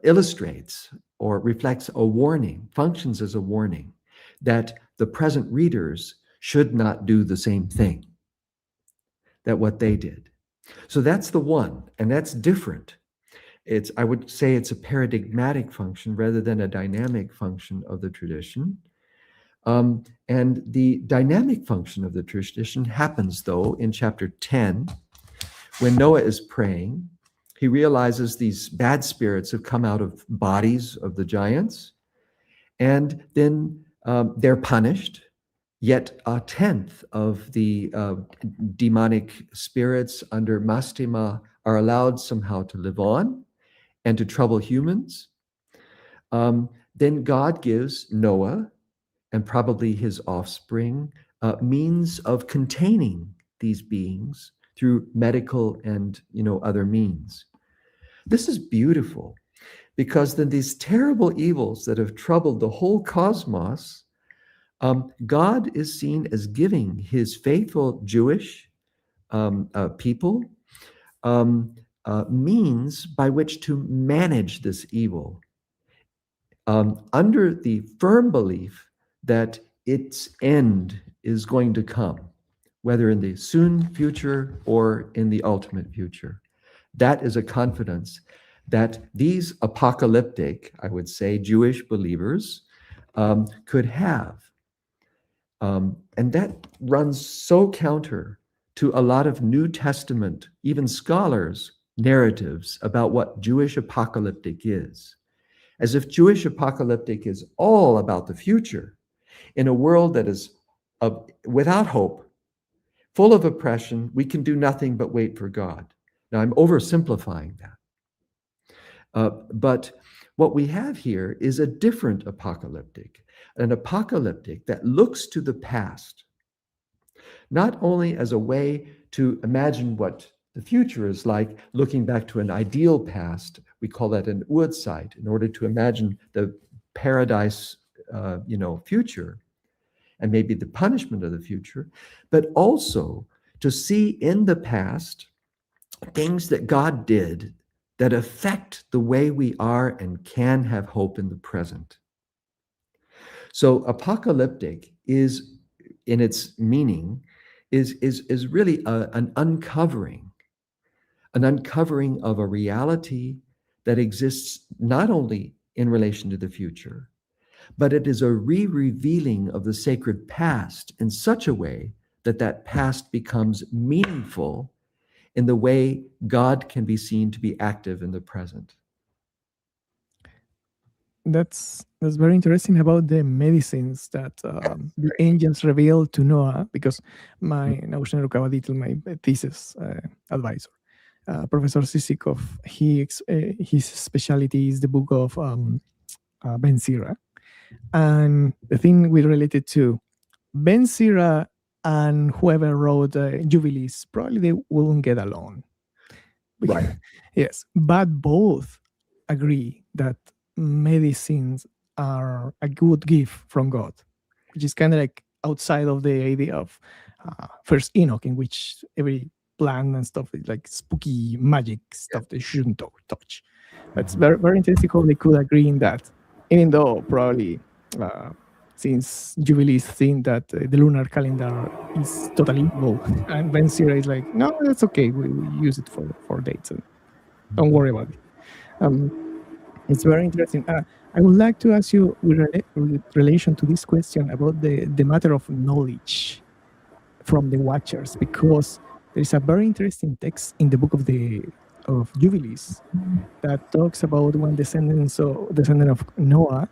illustrates or reflects a warning, functions as a warning that the present readers should not do the same thing that what they did. So that's the one, and that's different. I would say it's a paradigmatic function rather than a dynamic function of the tradition. And the dynamic function of the tradition happens, though, in chapter 10, when Noah is praying. He realizes these bad spirits have come out of bodies of the giants, and then they're punished. Yet a tenth of the demonic spirits under Mastema are allowed somehow to live on and to trouble humans. Then God gives Noah and probably his offspring means of containing these beings through medical and other means. This is beautiful, because then these terrible evils that have troubled the whole cosmos, God is seen as giving his faithful Jewish people means by which to manage this evil, under the firm belief that its end is going to come, whether in the soon future or in the ultimate future. That is a confidence that these apocalyptic, I would say, Jewish believers could have. And that runs so counter to a lot of New Testament, even scholars' narratives about what Jewish apocalyptic is. As if Jewish apocalyptic is all about the future in a world that is without hope, full of oppression. We can do nothing but wait for God. Now, I'm oversimplifying that. But what we have here is a different apocalyptic, an apocalyptic that looks to the past, not only as a way to imagine what the future is like, looking back to an ideal past. We call that an Uhrzeit, in order to imagine the paradise, future, and maybe the punishment of the future, but also to see in the past things that God did that affect the way we are and can have hope in the present. So apocalyptic is, in its meaning, is really an uncovering of a reality that exists not only in relation to the future, but it is a re-revealing of the sacred past in such a way that that past becomes meaningful in the way God can be seen to be active in the present. That's very interesting about the medicines that the angels revealed to Noah, because my thesis advisor, Professor Sisikov, his specialty is the book of Ben Sira. And the thing we related to Ben Sira and whoever wrote Jubilees, probably they won't get along. Right. Yes, but both agree that medicines are a good gift from God, which is kind of like outside of the idea of first Enoch, in which every plant and stuff is like spooky magic stuff they shouldn't touch. But it's very, very interesting how they could agree in that, even though probably since Jubilees think that the lunar calendar is totally evil, and Ben Sira is like, no, that's okay, we use it for dates, and don't worry about it. It's very interesting. I would like to ask you, with relation to this question, about the matter of knowledge from the Watchers, because there is a very interesting text in the book of Jubilees that talks about one descendant of Noah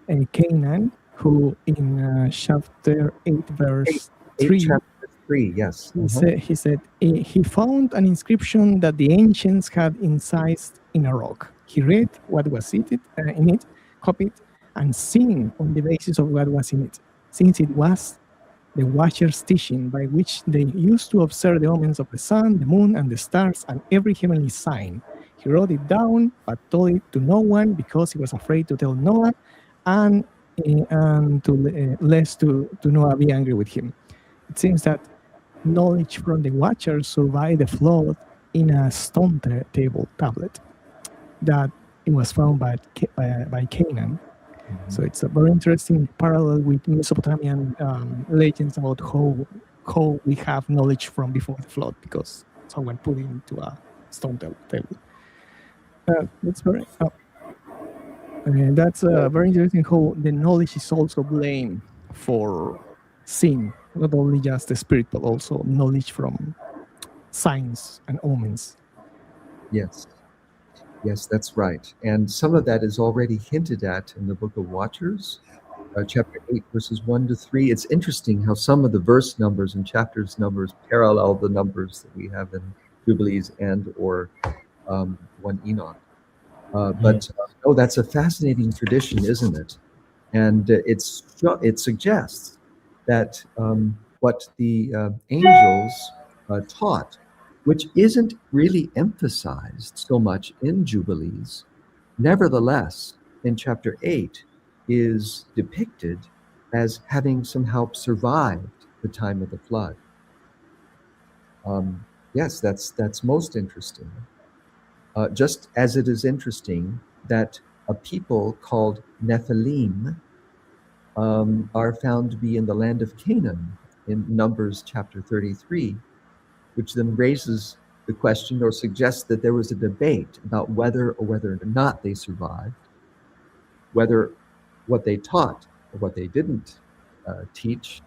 and Canaan, who in chapter 8, verse 3, chapter 3, yes. He said he found an inscription that the ancients had incised in a rock. He read what was in it, copied, and seen on the basis of what was in it, since it was the Watchers' teaching by which they used to observe the omens of the sun, the moon, and the stars, and every heavenly sign. He wrote it down, but told it to no one because he was afraid to tell Noah, and lest to Noah be angry with him. It seems that knowledge from the Watchers survived the flood in a stone table tablet that it was found by Canaan. So it's a very interesting parallel with Mesopotamian legends about how we have knowledge from before the flood, because someone put it into a stone table. That's very and that's very interesting how the knowledge is also blamed for sin, not only just the spirit, but also knowledge from signs and omens. Yes. Yes, that's right. And some of that is already hinted at in the Book of Watchers, chapter 8, verses 1 to 3. It's interesting how some of the verse numbers and chapters numbers parallel the numbers that we have in Jubilees and or 1 Enoch. Oh, that's a fascinating tradition, isn't it? And it suggests that what the angels taught, which isn't really emphasized so much in Jubilees, nevertheless, in chapter 8, is depicted as having somehow survived the time of the flood. Yes, that's most interesting. Just as it is interesting that a people called Nephilim are found to be in the land of Canaan in Numbers chapter 33, which then raises the question or suggests that there was a debate about whether or not they survived, whether what they taught or what they didn't teach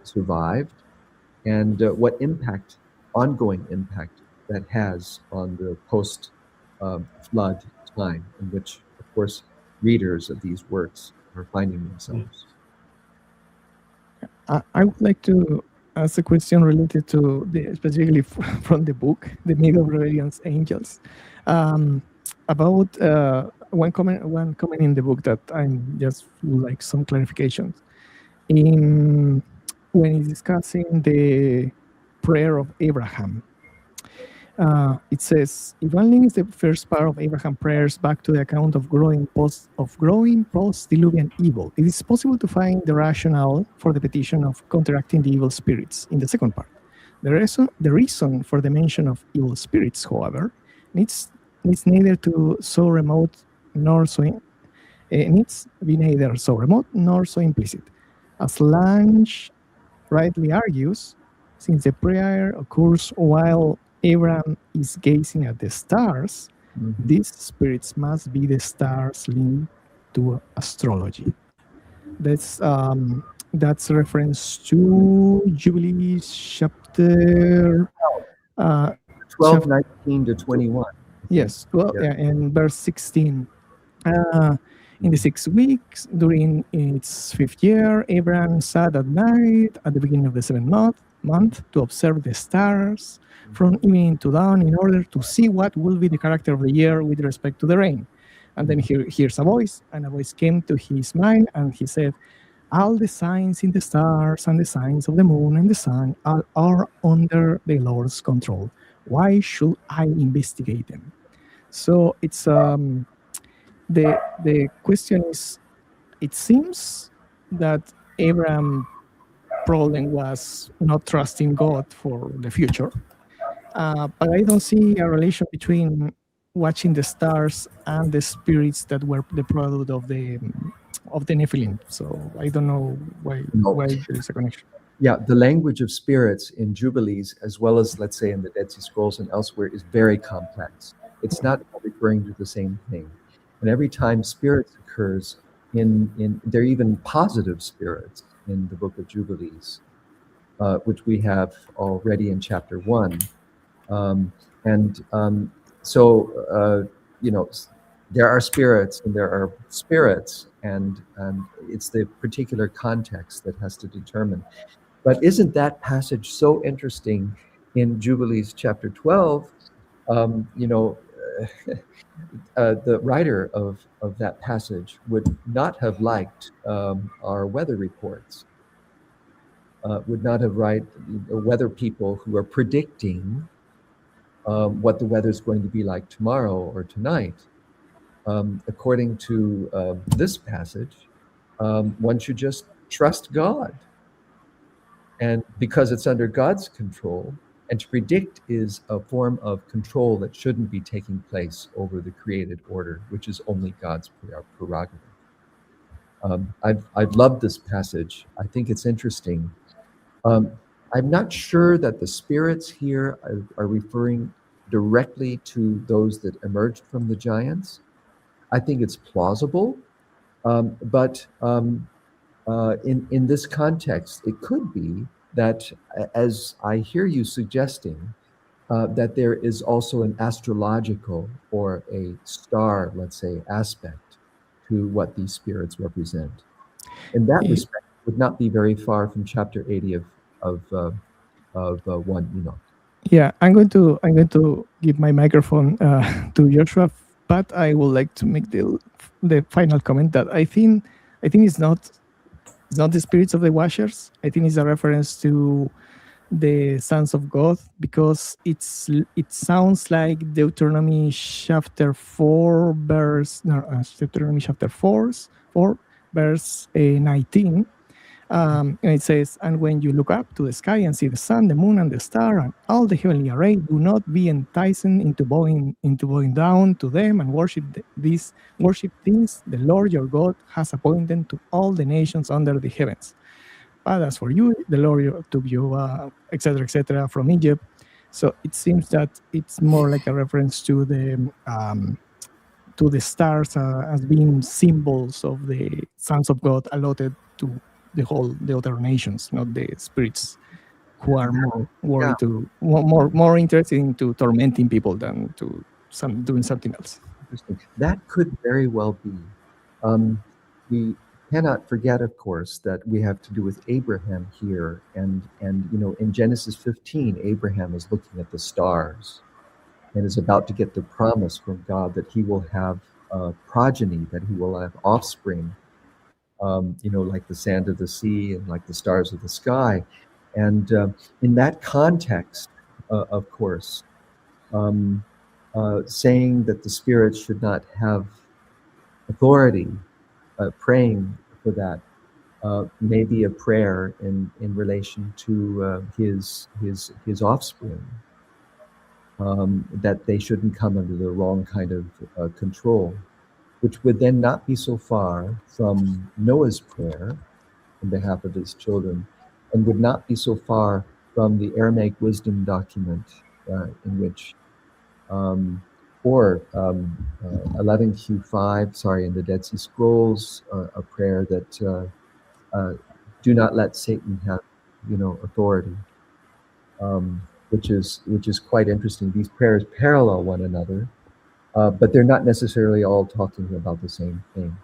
survived, and what impact, ongoing impact, that has on the post-flood time in which, of course, readers of these works are finding themselves. I would like to ask a question related to specifically from the book, The Middle Rebellion's Angels, about one comment in the book that I'm just like some clarifications. When he's discussing the prayer of Abraham, it says, if one links the first part of Abraham prayers back to the account of growing post-diluvian evil, it is possible to find the rationale for the petition of counteracting the evil spirits in the second part. The reason for the mention of evil spirits, however, needs neither to so remote nor so needs be neither so remote nor so implicit. As Lange rightly argues, since the prayer occurs while Abraham is gazing at the stars, these spirits must be the stars linked to astrology. That's reference to Jubilees chapter 12, 19 to 21. Yes, well, yeah, and verse 16. In the 6 weeks, during its 5th year, Abraham sat at night at the beginning of the 7th month to observe the stars from evening to dawn in order to see what will be the character of the year with respect to the rain. And then he hears a voice, and a voice came to his mind, and he said, all the signs in the stars and the signs of the moon and the sun are under the Lord's control. Why should I investigate them? So it's the question is, it seems that Abraham's problem was not trusting God for the future, but I don't see a relation between watching the stars and the spirits that were the product of the Nephilim. So I don't know why there is a connection. Yeah, the language of spirits in Jubilees, as well as, let's say, in the Dead Sea Scrolls and elsewhere, is very complex. It's not referring to the same thing. And every time spirits occurs, there are even positive spirits in the Book of Jubilees, which we have already in chapter 1. There are spirits and there are spirits, and it's the particular context that has to determine. But isn't that passage so interesting in Jubilees chapter 12? The writer of that passage would not have liked our weather reports, would not have liked the weather people who are predicting what the weather is going to be like tomorrow or tonight. According to this passage, one should just trust God. And because it's under God's control, and to predict is a form of control that shouldn't be taking place over the created order, which is only God's prerogative. I've loved this passage. I think it's interesting. I'm not sure that the spirits here are referring directly to those that emerged from the giants. I think it's plausible, but in this context, it could be that, as I hear you suggesting, that there is also an astrological or a star, let's say, aspect to what these spirits represent. In that Y- respect, it would not be very far from chapter 80 of 1 Enoch. Yeah, I'm going to give my microphone to Joshua, but I would like to make the final comment that I think it's not the spirits of the Washers. I think it's a reference to the sons of God, because it sounds like Deuteronomy chapter 4 verse no, Deuteronomy chapter 4 verse 19. And it says, and when you look up to the sky and see the sun, the moon, and the star, and all the heavenly array, do not be enticed into bowing down to them and worship things the Lord your God has appointed to all the nations under the heavens. But as for you, the Lord took you, etc., from Egypt. So it seems that it's more like a reference to the stars as being symbols of the sons of God allotted to the other nations, not the spirits who are more Yeah. worried more interested in to tormenting people than to doing something else. Interesting. That could very well be. We cannot forget, of course, that we have to do with Abraham here, and in Genesis 15, Abraham is looking at the stars and is about to get the promise from God that he will have progeny, that he will have offspring, like the sand of the sea and like the stars of the sky. And in that context, of course, saying that the spirits should not have authority, praying for that, may be a prayer in relation to his offspring, that they shouldn't come under the wrong kind of control, which would then not be so far from Noah's prayer on behalf of his children, and would not be so far from the Aramaic wisdom document in which, or 11Q5, sorry, in the Dead Sea Scrolls, a prayer that do not let Satan have, authority, which is quite interesting. These prayers parallel one another, but they're not necessarily all talking about the same thing.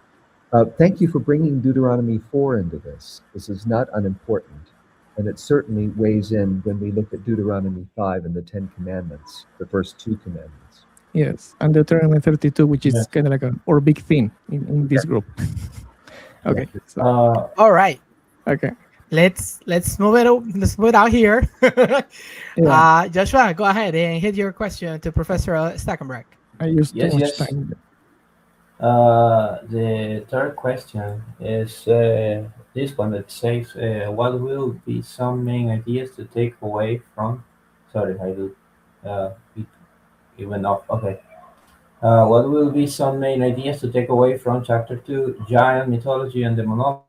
Thank you for bringing Deuteronomy 4 into this. This is not unimportant, and it certainly weighs in when we look at Deuteronomy 5 and the 10 Commandments, the first 2 commandments. Yes, and Deuteronomy 32, which is Yes. kind of like our big theme in this group. Okay, so, All right. okay. Let's move it. Let's move it out here. Yeah. Joshua, go ahead and hit your question to Professor Stuckenbruck. I used Yes, too much yes. time. The third question is this one that says, what will be some main ideas to take away from? Sorry, I do. It went off. Okay. What will be some main ideas to take away from chapter 2, giant mythology and demonology,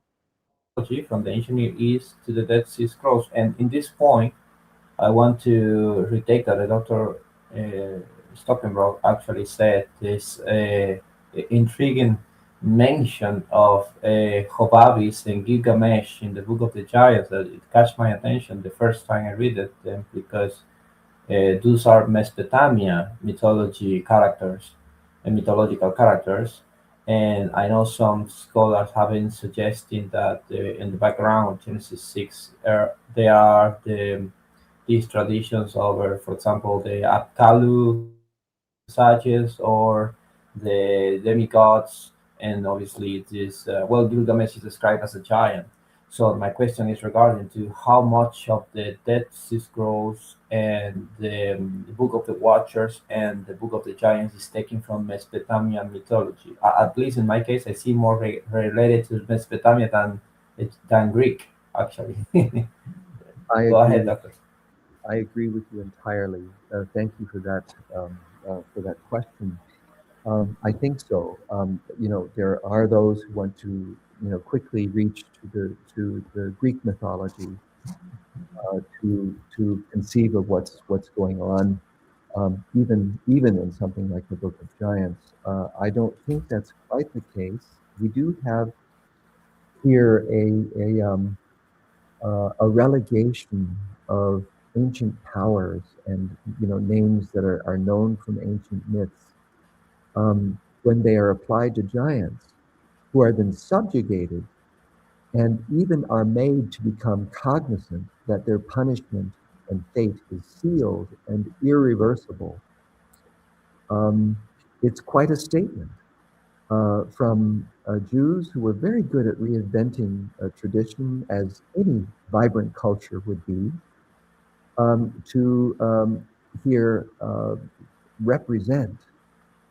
from the ancient Near East to the Dead Sea Scrolls? And in this point, I want to retake that Dr. Stuckenbruck actually said this intriguing mention of Hobabis and Gilgamesh in the Book of the Giants that it catch my attention the first time I read it, because those are Mesopotamia mythology characters and mythological characters. And I know some scholars have been suggesting that in the background of Genesis 6, they are these traditions over, for example, the Apkallu sages or the demigods, and obviously this Gilgamesh is described as a giant. So my question is regarding to how much of the Dead Sea Scrolls and the Book of the Watchers and the Book of the Giants is taken from Mesopotamian mythology. At least in my case, I see more related to Mesopotamia than Greek, actually. I Go agree. ahead, Doctor. I agree with you entirely. Thank you for that question. I think so. There are those who want to, quickly reach to the Greek mythology, to conceive of what's going on, even in something like the Book of Giants. I don't think that's quite the case. We do have here a relegation of ancient powers and names that are known from ancient myths, when they are applied to giants, who are then subjugated and even are made to become cognizant that their punishment and fate is sealed and irreversible. It's quite a statement from Jews who were very good at reinventing a tradition, as any vibrant culture would be, to here represent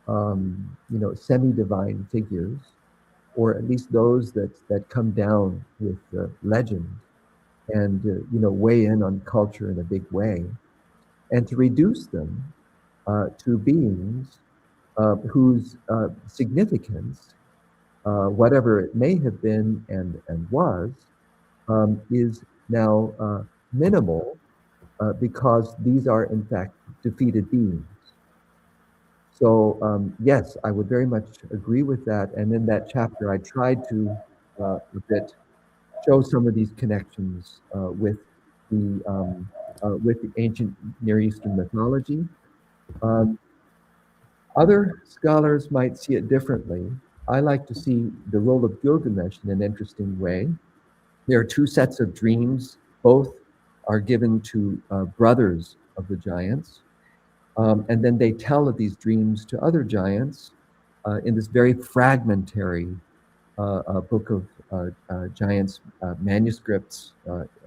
semi-divine figures, or at least those that come down with legend and weigh in on culture in a big way, and to reduce them to beings whose significance, whatever it may have been and was, is now minimal, because these are in fact defeated beings. So yes, I would very much agree with that. And in that chapter, I tried to a bit show some of these connections with the ancient Near Eastern mythology. Other scholars might see it differently. I like to see the role of Gilgamesh in an interesting way. There are two sets of dreams. Both are given to brothers of the giants. And then they tell of these dreams to other giants in this very fragmentary book of giants' manuscripts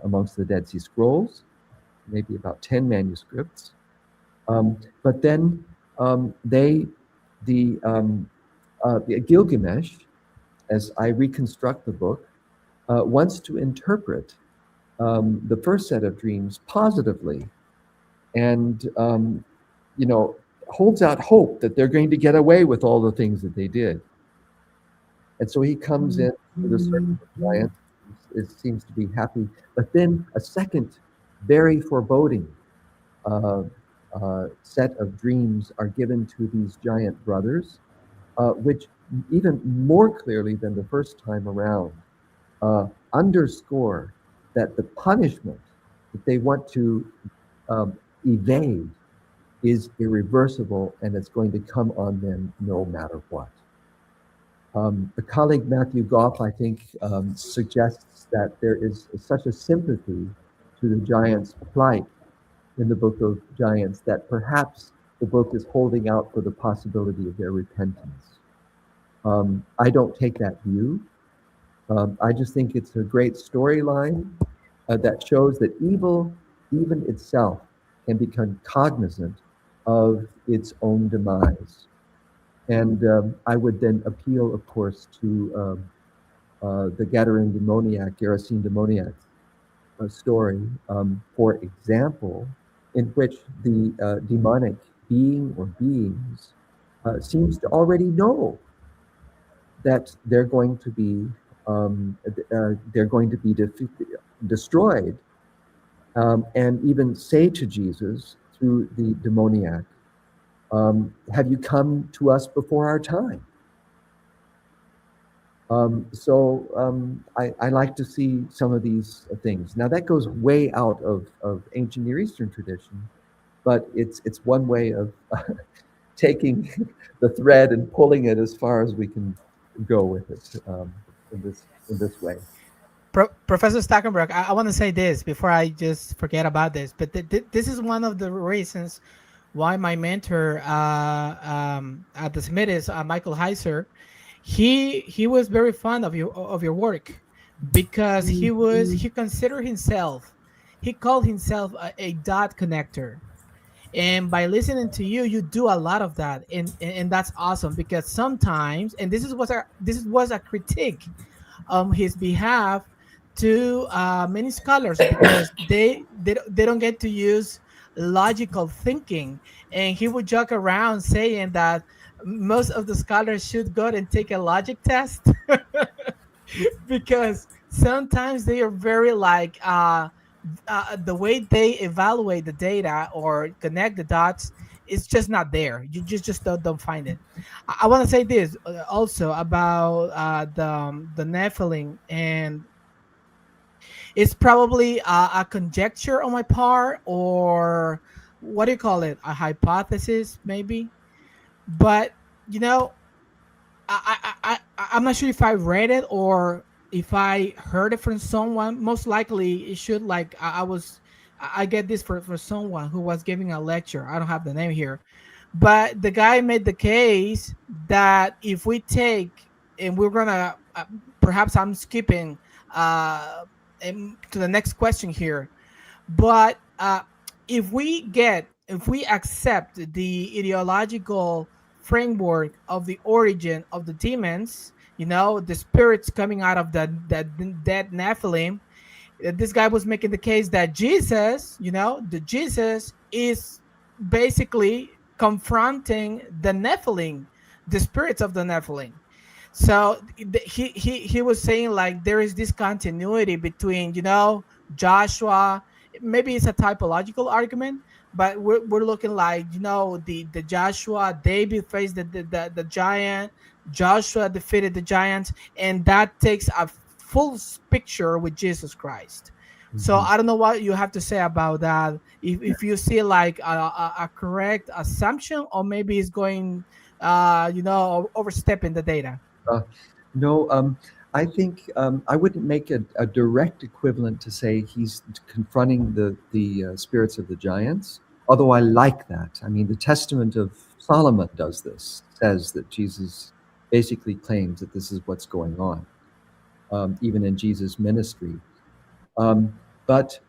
amongst the Dead Sea Scrolls, maybe about 10 manuscripts. But then Gilgamesh, as I reconstruct the book, wants to interpret the first set of dreams positively, and holds out hope that they're going to get away with all the things that they did. And so he comes in with a certain giant. It seems to be happy, but then a second, very foreboding set of dreams are given to these giant brothers, which even more clearly than the first time around underscore that the punishment that they want to evade is irreversible, and it's going to come on them no matter what. A colleague, Matthew Goff, I think, suggests that there is such a sympathy to the giants' plight in the Book of Giants that perhaps the book is holding out for the possibility of their repentance. I don't take that view. I just think it's a great storyline that shows that evil, even itself, can become cognizant of its own demise. And I would then appeal, of course, to the Gadarene demoniac story, for example, in which the demonic being or beings seems to already know that they're going to be destroyed, and even say to Jesus through the demoniac, have you come to us before our time? I like to see some of these things. Now that goes way out of ancient Near Eastern tradition, but it's one way of taking the thread and pulling it as far as we can go with it in this way. Professor Stuckenbruck, I want to say this before I just forget about this, but this is one of the reasons why my mentor at the Smiths, Michael Heiser, he was very fond of your work, because he considered himself, he called himself a dot connector. And by listening to you, you do a lot of that, and that's awesome, because sometimes, and this was a critique on his behalf, to many scholars because they don't get to use logical thinking. And he would joke around saying that most of the scholars should go and take a logic test because sometimes they are very like the way they evaluate the data or connect the dots is just not there. You just don't find it. I want to say this also about the Nephilim, and it's probably a conjecture on my part, or what do you call it, a hypothesis maybe. But you know, I'm not sure if I read it or if I heard it from someone. Most likely, it should like I get this for someone who was giving a lecture. I don't have the name here, but the guy made the case that if we take and we're gonna perhaps I'm skipping to the next question here, but if we accept the ideological framework of the origin of the demons, you know, the spirits coming out of the dead Nephilim, this guy was making the case that Jesus, you know, the Jesus is basically confronting the Nephilim, the spirits of the Nephilim. So he was saying like there is this continuity between, you know, Joshua. Maybe it's a typological argument, but we're looking like, you know, the Joshua, David faced the giant, Joshua defeated the giants, and that takes a full picture with Jesus Christ. So I don't know what you have to say about that. If you see like a correct assumption, or maybe it's going, you know, overstepping the data. No, I think I wouldn't make a direct equivalent to say he's confronting the spirits of the giants, although I like that. I mean, the Testament of Solomon does this, says that Jesus basically claims that this is what's going on, even in Jesus' ministry. But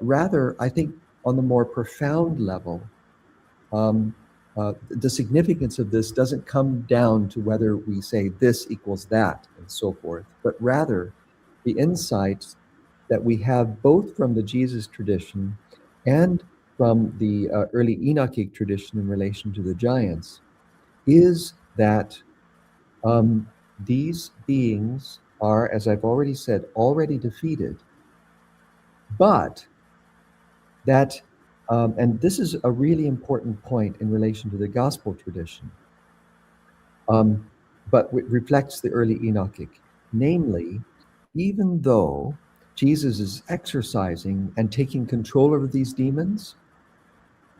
rather, I think on the more profound level, the significance of this doesn't come down to whether we say this equals that and so forth, but rather the insight that we have both from the Jesus tradition and from the early Enochic tradition in relation to the giants is that these beings are, as I've already said, already defeated, but that and this is a really important point in relation to the gospel tradition, but it reflects the early Enochic. Namely, even though Jesus is exercising and taking control over these demons,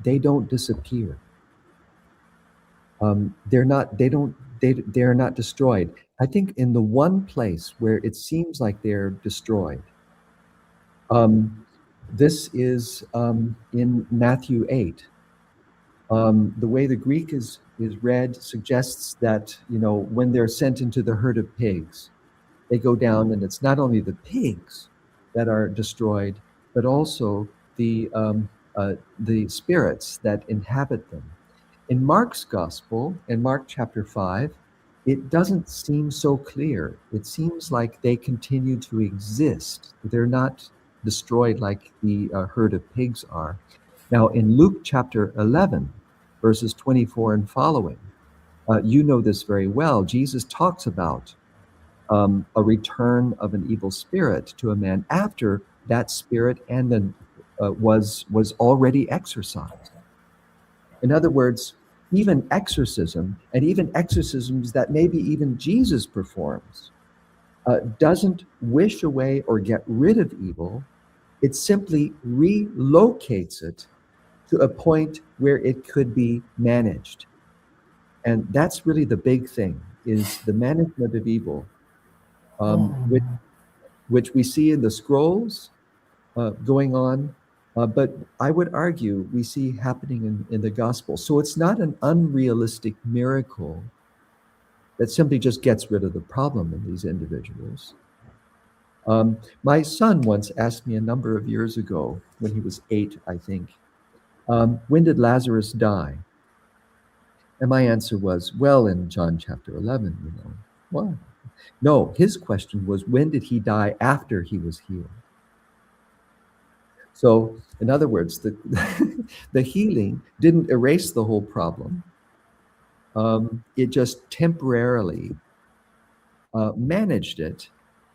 they don't disappear. They're not destroyed. I think in the one place where it seems like they're destroyed, this is in Matthew 8. The way the Greek is read suggests that, you know, when they're sent into the herd of pigs, they go down, and it's not only the pigs that are destroyed, but also the spirits that inhabit them. In Mark's Gospel, in Mark chapter 5, it doesn't seem so clear. It seems like they continue to exist. They're not destroyed like the herd of pigs are. Now, in Luke chapter 11, verses 24 and following, you know this very well. Jesus talks about a return of an evil spirit to a man after that spirit and then was already exorcised. In other words, even exorcism, and even exorcisms that maybe even Jesus performs, doesn't wish away or get rid of evil. It simply relocates it to a point where it could be managed. And that's really the big thing, is the management of evil, which we see in the scrolls going on, but I would argue we see happening in the gospel. So it's not an unrealistic miracle that simply just gets rid of the problem in these individuals. My son once asked me a number of years ago, when he was 8, I think, when did Lazarus die? And my answer was, well, in John chapter 11, you know. What? No, his question was, when did he die after he was healed? So, in other words, the healing didn't erase the whole problem. It just temporarily managed it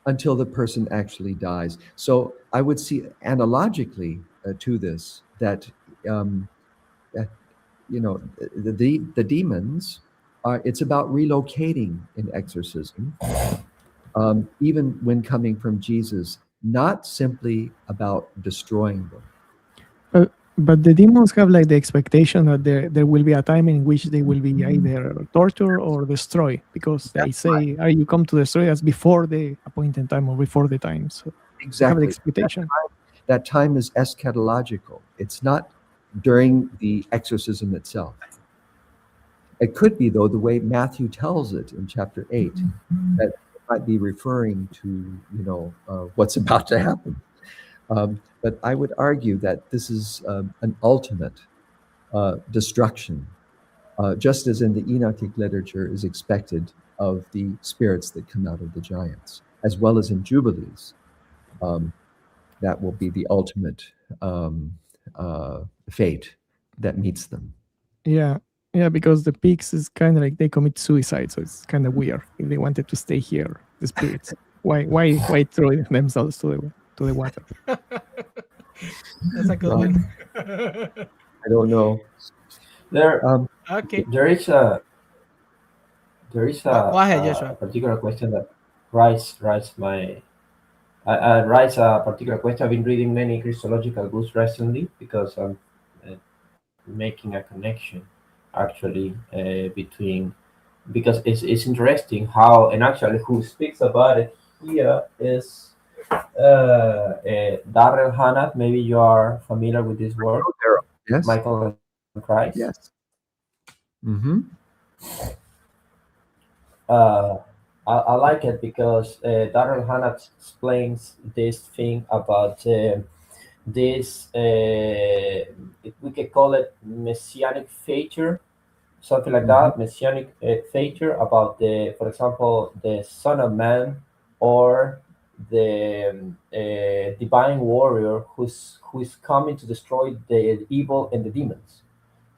until the person actually dies. So I would see analogically to this that the demons are. It's about relocating in exorcism, even when coming from Jesus, not simply about destroying them. But the demons have like the expectation that there will be a time in which they will be either tortured or destroyed, because they That's say, "Are you come to destroy us before the appointed time or before the time?" So they have the Exactly. expectation. That time is eschatological. It's not during the exorcism itself. It could be, though, the way Matthew tells it in chapter 8, that it might be referring to, what's about to happen. But I would argue that this is an ultimate destruction, just as in the Enochic literature is expected of the spirits that come out of the giants, as well as in Jubilees. That will be the ultimate fate that meets them. Yeah, because the pigs is kind of like they commit suicide, so it's kind of weird if they wanted to stay here. The spirits, why throw themselves to the water? That's a good Well, one. I don't know. There, Okay. there is a Go ahead, Joshua. particular question that rise my rise a particular question. I've been reading many Christological books recently because I'm making a connection actually between, because it's interesting how, and actually who speaks about it here is Darrell Hannah. Maybe you are familiar with this work, Yes. Michael and Christ. Yes. Mm-hmm. I like it because Darrell Hannah explains this thing about this, we could call it messianic feature, something like that, messianic feature about the, for example, the Son of Man, or the divine warrior who's coming to destroy the evil and the demons.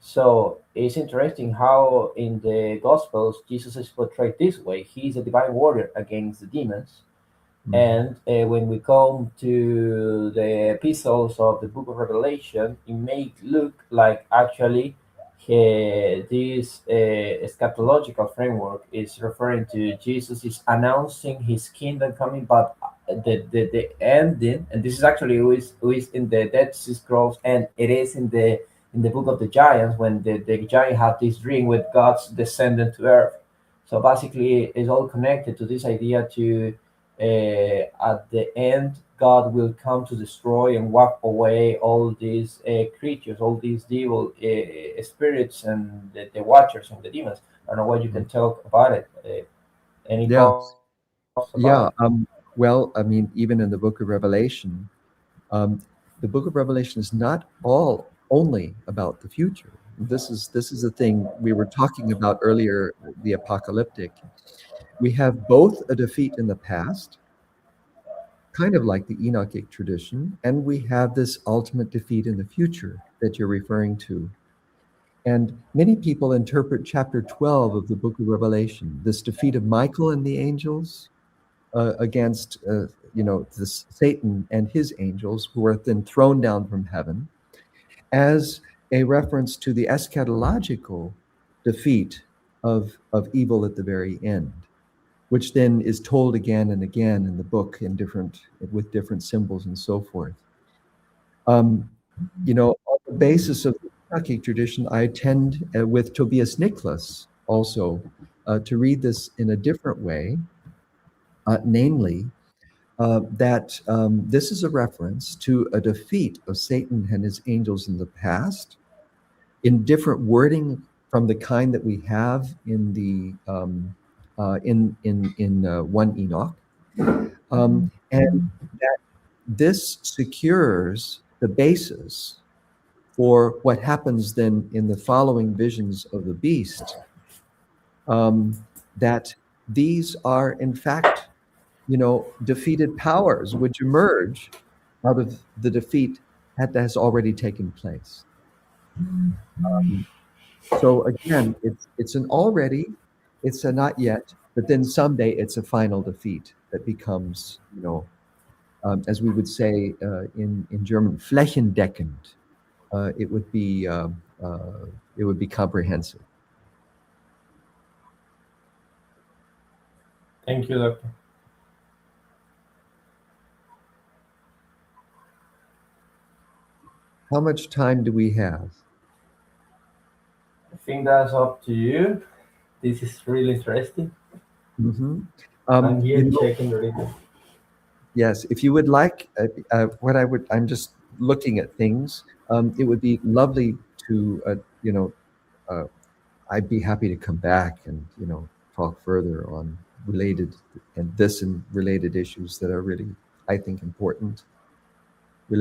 So it's interesting how in the Gospels Jesus is portrayed this way. He's a divine warrior against the demons. And when we come to the epistles of the book of Revelation, it may look like actually this eschatological framework is referring to Jesus is announcing his kingdom coming, but the ending, and this is actually who is in the Dead Sea Scrolls, and it is in the book of the giants, when the giant had this dream with God's descendant to earth. So basically, it's all connected to this idea to at the end, God will come to destroy and wipe away all these creatures, all these evil spirits, and the watchers and the demons. I don't know what you can talk about it. Any Yeah. thoughts about Yeah. it? Well, I mean, even in the book of Revelation, the book of Revelation is not all only about the future. This is the thing we were talking about earlier, the apocalyptic. We have both a defeat in the past, kind of like the Enochic tradition, and we have this ultimate defeat in the future that you're referring to. And many people interpret chapter 12 of the book of Revelation, this defeat of Michael and the angels against this Satan and his angels, who are then thrown down from heaven, as a reference to the eschatological defeat of evil at the very end, which then is told again and again in the book with different symbols and so forth. On the basis of the Enochic tradition, I tend with Tobias Nicholas also to read this in a different way, namely that this is a reference to a defeat of Satan and his angels in the past, in different wording from the kind that we have in the in 1 Enoch, and that this secures the basis for what happens then in the following visions of the beast, that these are in fact, defeated powers which emerge out of the defeat that has already taken place. So again, it's an already, it's a not yet, but then someday it's a final defeat that becomes, as we would say in German, flächendeckend. It would be comprehensive. Thank you, Doctor. How much time do we have? I think that's up to you. This is really interesting. Mm-hmm. I'm here checking the reading. Yes, if you would like, I'm just looking at things. It would be lovely to, I'd be happy to come back and, talk further on related and related issues that are really, I think, important. In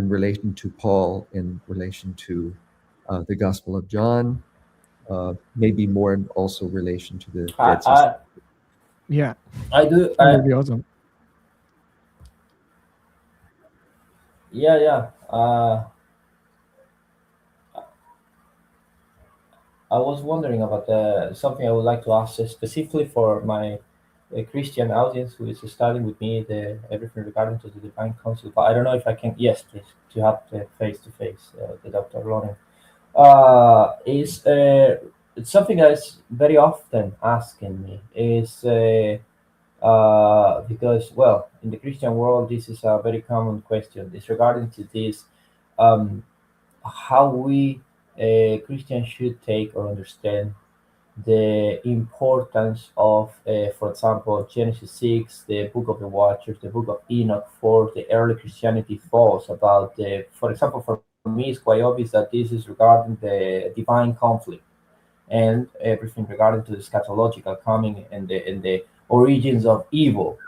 relation to Paul, in relation to the Gospel of John, maybe more in also relation to the Dead Sea. Yeah, I do. that would be awesome. Yeah. I was wondering about something I would like to ask specifically for my Christian audience who is studying with me everything regarding to the divine council. But I don't know if I can. Yes, please, to have the face to face, the Dr. Loren. Is it's something that's very often asking me is because, well, in the Christian world this is a very common question. It's regarding to this, um, how we Christians should take or understand the importance of, for example, Genesis 6, the Book of the Watchers, the Book of Enoch for the early Christianity thoughts about for example, for me, it's quite obvious that this is regarding the divine conflict and everything regarding to the eschatological coming and the origins of evil.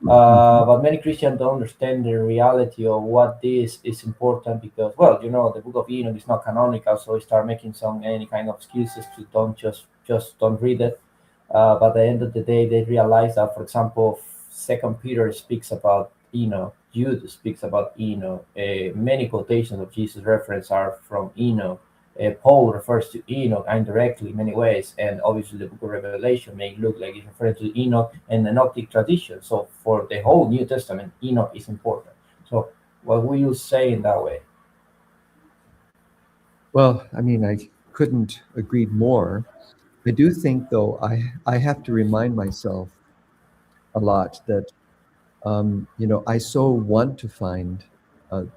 But many Christians don't understand the reality of what this is important because, well, the Book of Enoch is not canonical, so they start making any kind of excuses to don't just don't read it. But at the end of the day, they realize that, for example, Second Peter speaks about Enoch, Jude speaks about Enoch. Many quotations of Jesus' reference are from Enoch. Paul refers to Enoch indirectly in many ways, and obviously the Book of Revelation may look like it's referring to Enoch and the Enochic tradition. So for the whole New Testament, Enoch is important. So what will you say in that way? Well, I mean, I couldn't agree more. I do think, though, I have to remind myself a lot that, I so want to find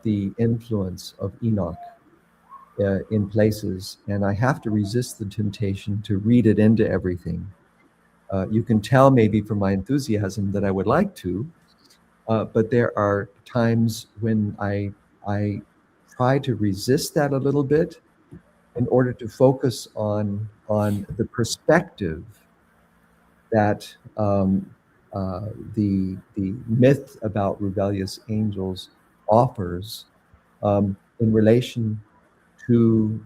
the influence of Enoch in places, and I have to resist the temptation to read it into everything. You can tell maybe from my enthusiasm that I would like to, but there are times when I try to resist that a little bit in order to focus on the perspective that the myth about rebellious angels offers in relation to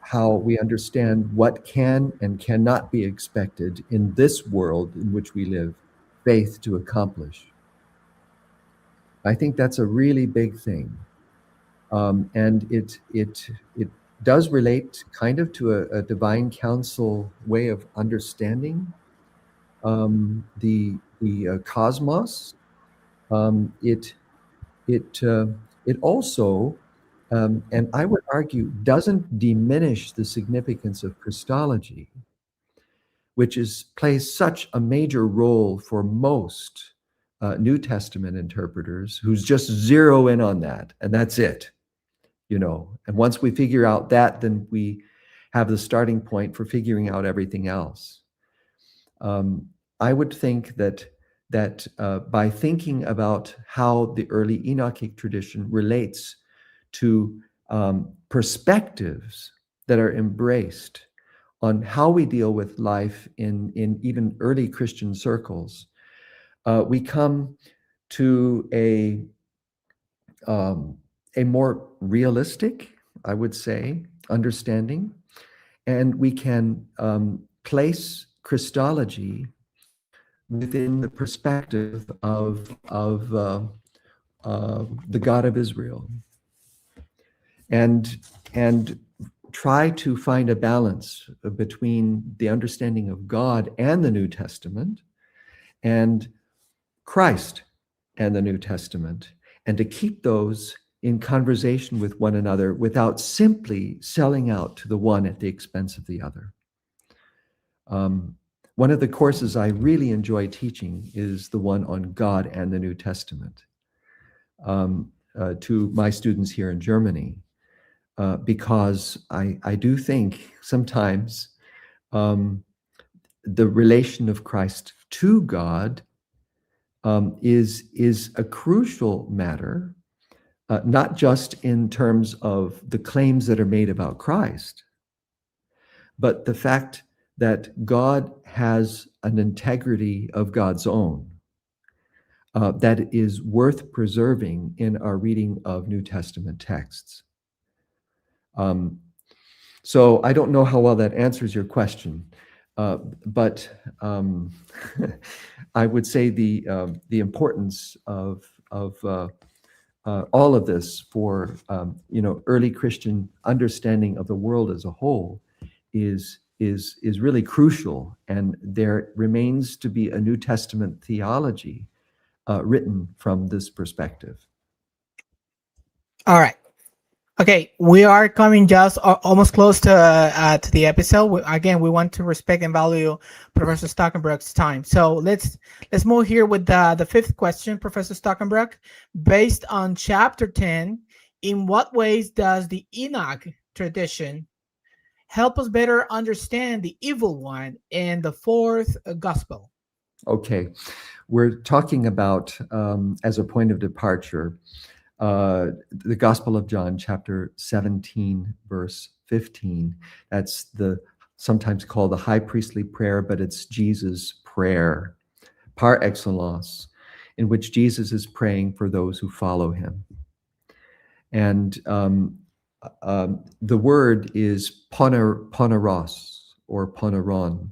how we understand what can and cannot be expected in this world in which we live, faith to accomplish. I think that's a really big thing, and it does relate kind of to a divine council way of understanding the cosmos. It also, and I would argue, doesn't diminish the significance of Christology, which plays such a major role for most New Testament interpreters, who's just zero in on that, and that's it. And once we figure out that, then we have the starting point for figuring out everything else. I would think that by thinking about how the early Enochic tradition relates to perspectives that are embraced on how we deal with life in even early Christian circles, we come to a more realistic, I would say, understanding, and we can place Christology within the perspective of the God of Israel, and try to find a balance between the understanding of God and the New Testament, and Christ and the New Testament, and to keep those in conversation with one another without simply selling out to the one at the expense of the other. One of the courses I really enjoy teaching is the one on God and the New Testament to my students here in Germany, because I do think sometimes the relation of Christ to God is a crucial matter, not just in terms of the claims that are made about Christ, but the fact that God has an integrity of God's own that is worth preserving in our reading of New Testament texts. So I don't know how well that answers your question, but I would say the importance of all of this for early Christian understanding of the world as a whole is really crucial, and there remains to be a New Testament theology written from this perspective. All right. Okay, we are coming just almost close to the episode. Again, we want to respect and value Professor Stuckenbruck's time. So let's move here with the fifth question, Professor Stuckenbruck. Based on chapter 10, in what ways does the Enoc tradition help us better understand the evil one in the fourth gospel? Okay, we're talking about, as a point of departure, the Gospel of John, chapter 17, verse 15. That's sometimes called the high priestly prayer, but it's Jesus' prayer, par excellence, in which Jesus is praying for those who follow him. And the word is poneros, or poneron,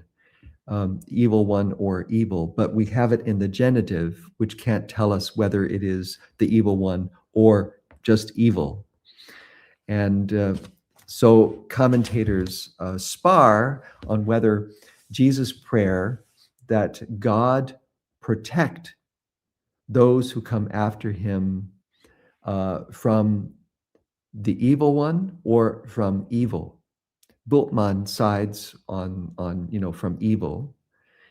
evil one or evil, but we have it in the genitive, which can't tell us whether it is the evil one or just evil. And so commentators spar on whether Jesus' prayer that God protect those who come after him from the evil one or from evil. Bultmann sides on from evil.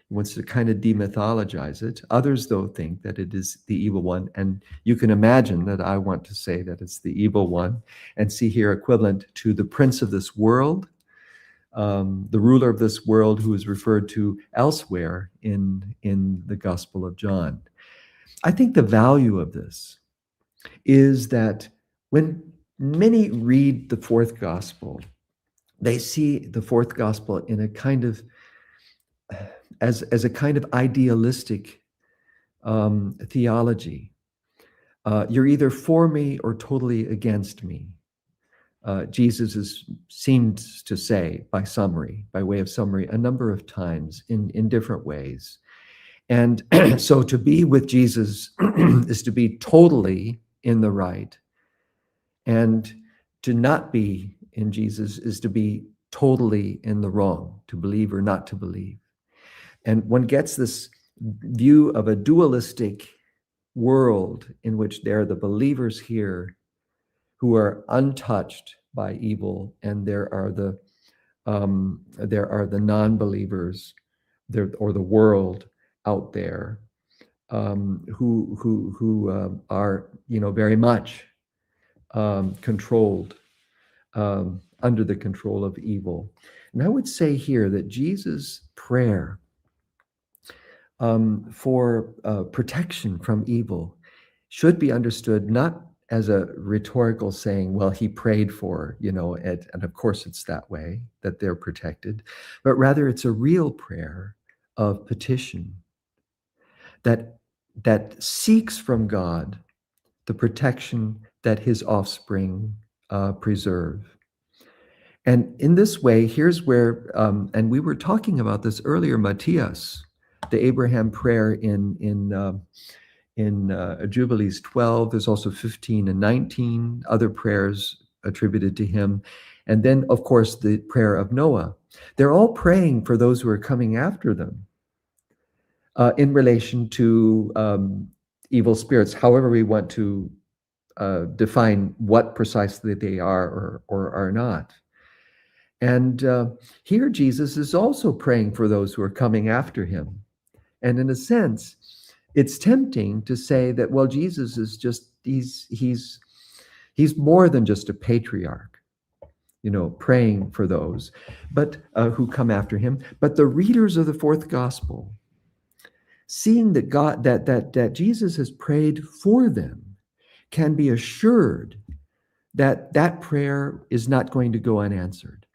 He wants to kind of demythologize it. Others, though, think that it is the evil one. And you can imagine that I want to say that it's the evil one and see here equivalent to the prince of this world, the ruler of this world, who is referred to elsewhere in the Gospel of John. I think the value of this is that when many read the fourth gospel, they see the fourth gospel in a kind of as a kind of idealistic theology. You're either for me or totally against me. Jesus seems to say, by way of summary, a number of times in different ways. And so to be with Jesus is to be totally in the right, and to not be in Jesus is to be totally in the wrong, to believe or not to believe. And one gets this view of a dualistic world in which there are the believers here who are untouched by evil, and there are the non-believers, or the world out there, who are very much controlled, under the control of evil. And I would say here that Jesus' prayer for protection from evil should be understood not as a rhetorical saying, well, he prayed for, and of course it's that way, that they're protected, but rather it's a real prayer of petition that seeks from God the protection that his offspring preserve. And in this way, here's where, and we were talking about this earlier, Matthias, the Abraham prayer in Jubilees 12. There's also 15 and 19 other prayers attributed to him. And then, of course, the prayer of Noah. They're all praying for those who are coming after them in relation to evil spirits, however we want to define what precisely they are or are not. And here Jesus is also praying for those who are coming after him. And in a sense, it's tempting to say that, well, Jesus is just, he's more than just a patriarch, praying for those but who come after him. But the readers of the fourth gospel, seeing that God, that Jesus has prayed for them, can be assured that that prayer is not going to go unanswered.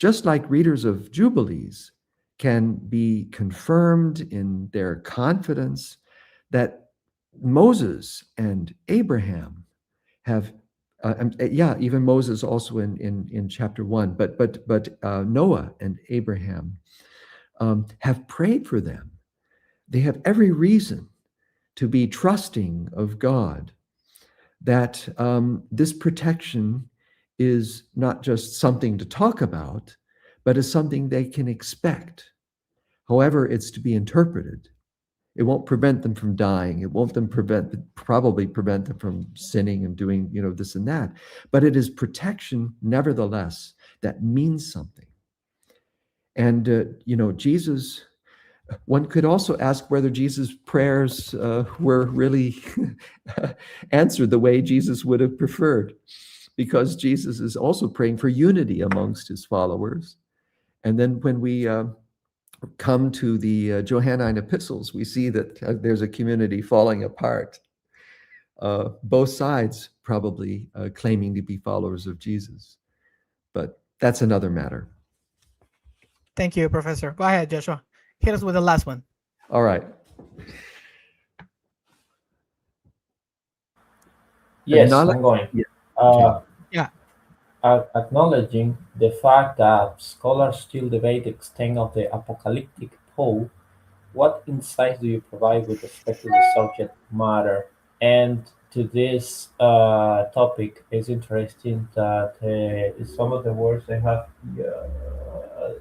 Just like readers of Jubilees can be confirmed in their confidence that Moses and Abraham have, even Moses also in chapter 1, but Noah and Abraham have prayed for them. They have every reason to be trusting of God that this protection is not just something to talk about, but is something they can expect. However it's to be interpreted, it won't prevent them from dying. It won't probably prevent them from sinning and doing, this and that. But it is protection, nevertheless, that means something. And, Jesus, one could also ask whether Jesus' prayers were really answered the way Jesus would have preferred, because Jesus is also praying for unity amongst his followers. And then when we come to the Johannine epistles, we see that there's a community falling apart. Both sides probably claiming to be followers of Jesus. But that's another matter. Thank you, Professor. Go ahead, Joshua. Hit us with the last one. All right. Yes, I'm going. Yeah. Acknowledging the fact that scholars still debate the extent of the apocalyptic pole, what insights do you provide with respect to the subject matter? And to this topic, it's interesting that some of the words I have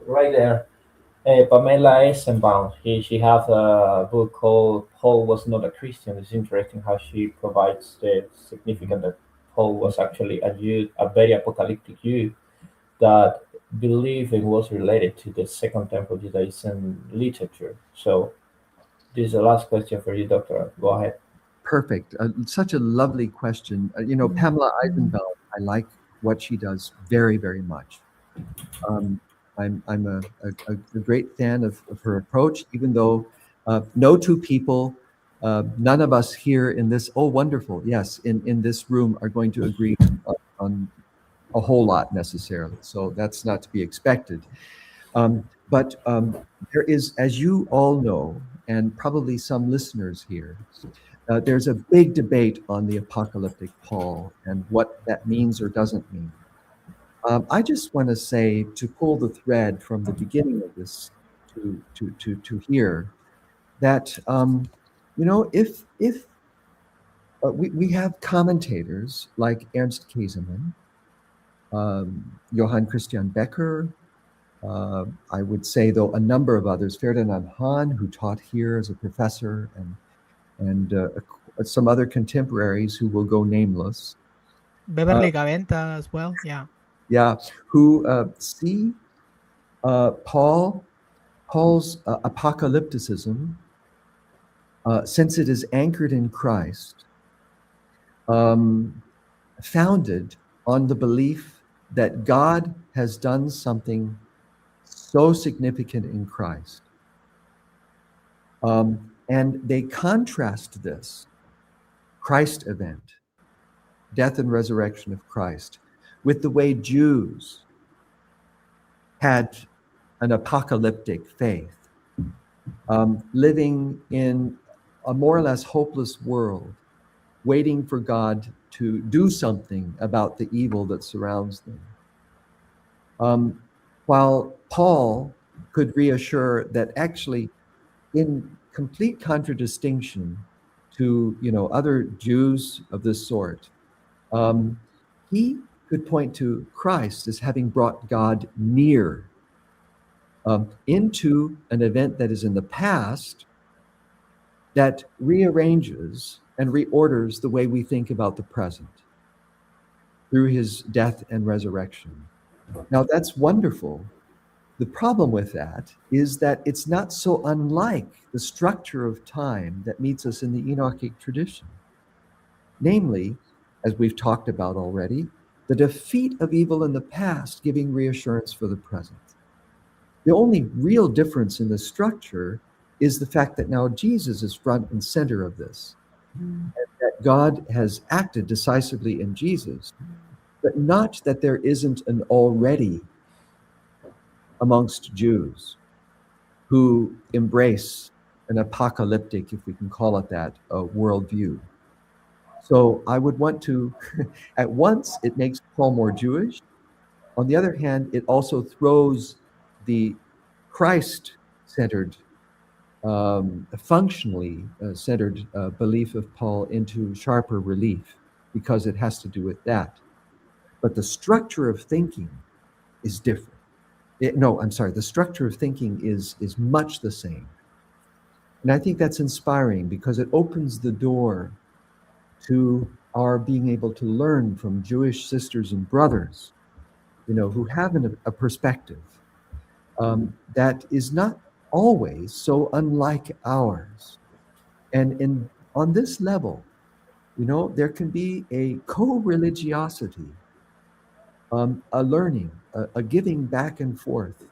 right there. Pamela Essenbaum, she has a book called Paul Was Not a Christian. It's interesting how she provides the significance that Paul was actually a Jew, a very apocalyptic Jew that believed and was related to the Second Temple Judaism literature. So this is the last question for you, Doctor. Go ahead. Perfect. Such a lovely question. Pamela Eisenbaum, I like what she does very, very much. I'm a great fan of her approach, even though no two people, none of us here in this, wonderful, yes, in this room are going to agree on a whole lot necessarily. So that's not to be expected. But there is, as you all know, and probably some listeners here, there's a big debate on the apocalyptic Paul and what that means or doesn't mean. I just want to say, to pull the thread from the beginning of this to here, that if we have commentators like Ernst Käsemann, Johann Christian Becker, I would say, though, a number of others, Ferdinand Hahn, who taught here as a professor, and some other contemporaries who will go nameless. Beverly Gaventa as well, yeah. Yeah, who see Paul's apocalypticism, since it is anchored in Christ, founded on the belief that God has done something so significant in Christ. And they contrast this Christ event, death and resurrection of Christ, with the way Jews had an apocalyptic faith, living in a more or less hopeless world, waiting for God to do something about the evil that surrounds them. While Paul could reassure that actually, in complete contradistinction to other Jews of this sort, he could point to Christ as having brought God near into an event that is in the past that rearranges and reorders the way we think about the present through his death and resurrection. Now, that's wonderful. The problem with that is that it's not so unlike the structure of time that meets us in the Enochic tradition. Namely, as we've talked about already, the defeat of evil in the past giving reassurance for the present. The only real difference in the structure is the fact that now Jesus is front and center of this, and that God has acted decisively in Jesus, but not that there isn't an already amongst Jews who embrace an apocalyptic, if we can call it that, worldview. So I would want to, at once, it makes Paul more Jewish. On the other hand, it also throws the Christ-centered, functionally centered belief of Paul into sharper relief, because it has to do with that. But the structure of thinking is different. The structure of thinking is much the same. And I think that's inspiring because it opens the door to our being able to learn from Jewish sisters and brothers, who have a perspective that is not always so unlike ours. And on this level, there can be a co-religiosity, a learning, a giving back and forth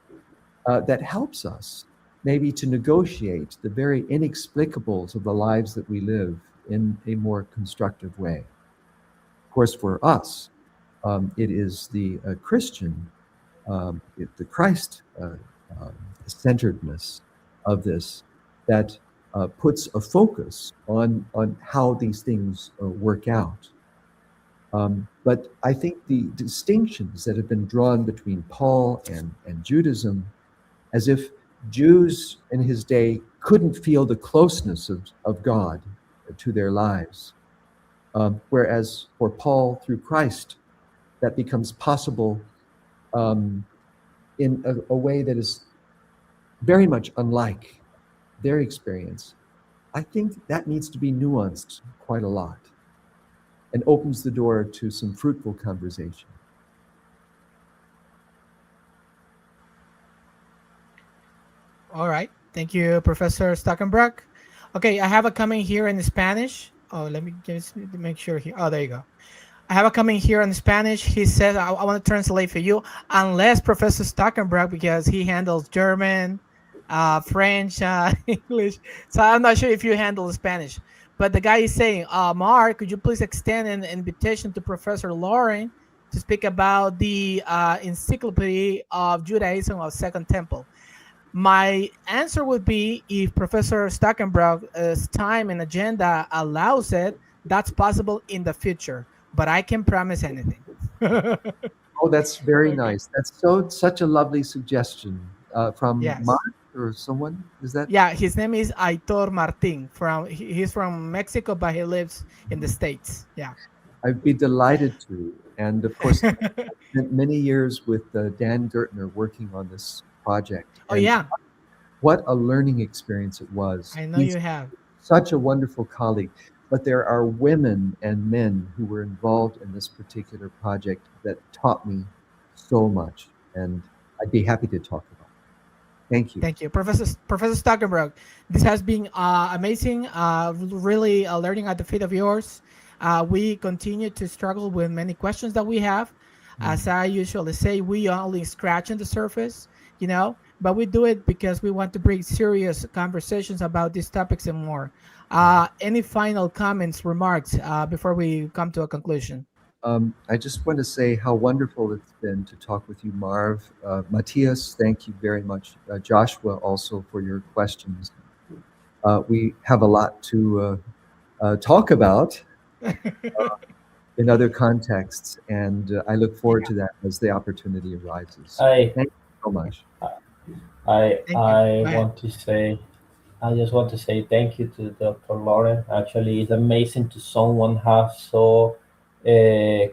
that helps us maybe to negotiate the very inexplicables of the lives that we live in a more constructive way. Of course, for us, it is the Christian, the Christ centeredness of this that puts a focus on how these things work out. But I think the distinctions that have been drawn between Paul and Judaism, as if Jews in his day couldn't feel the closeness of God to their lives, whereas for Paul, through Christ, that becomes possible in a way that is very much unlike their experience. I think that needs to be nuanced quite a lot and opens the door to some fruitful conversation. All right. Thank you, Professor Stuckenbruck. Okay, I have a comment here in Spanish. Oh, let me just make sure here. Oh, there you go. I have a comment here in Spanish. He says, I want to translate for you, unless Professor Stuckenbruck, because he handles German, French, English. So I'm not sure if you handle Spanish. But the guy is saying, Mark, could you please extend an invitation to Professor Loren to speak about the Encyclopedia of Judaism of Second Temple? My answer would be, if Professor Stuckenbruck's time and agenda allows it, that's possible in the future, but I can't promise anything. Oh, that's very nice. That's such a lovely suggestion from Yes. Mark or someone. Is that? Yeah, his name is Aitor Martin. He's from Mexico, but he lives in the States. Yeah. I'd be delighted to. And of course, I spent many years with Dan Gertner working on this project. Oh, And yeah. what a learning experience it was. I know you have. Such a wonderful colleague. But there are women and men who were involved in this particular project that taught me so much. And I'd be happy to talk about it. Thank you. Thank you, Professor Stuckenbruck. This has been amazing, really learning at the feet of yours. We continue to struggle with many questions that we have. As I usually say, we only scratching the surface, but we do it because we want to bring serious conversations about these topics and more. Any final comments, remarks before we come to a conclusion? I just want to say how wonderful it's been to talk with you, Marv. Matthias, thank you very much. Joshua, also for your questions. We have a lot to talk about. in other contexts, and I look forward to that as the opportunity arises. I Thank you so much. I Thank you. I Go ahead. want to say I just want to say thank you to Dr. Loren. Actually, it's amazing to someone have so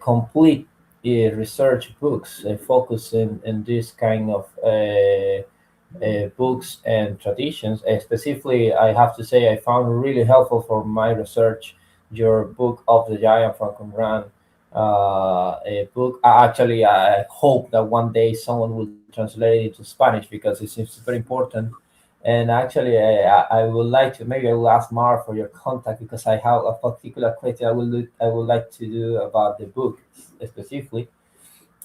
complete research books focusing in this kind of books and traditions. Specifically, I have to say I found really helpful for my research your book of the Giant from Qumran. A book. Actually, I hope that one day someone will translate it into Spanish because it seems very important. And actually, I would like to maybe I will ask Mar for your contact because I have a particular question I would like to do about the book specifically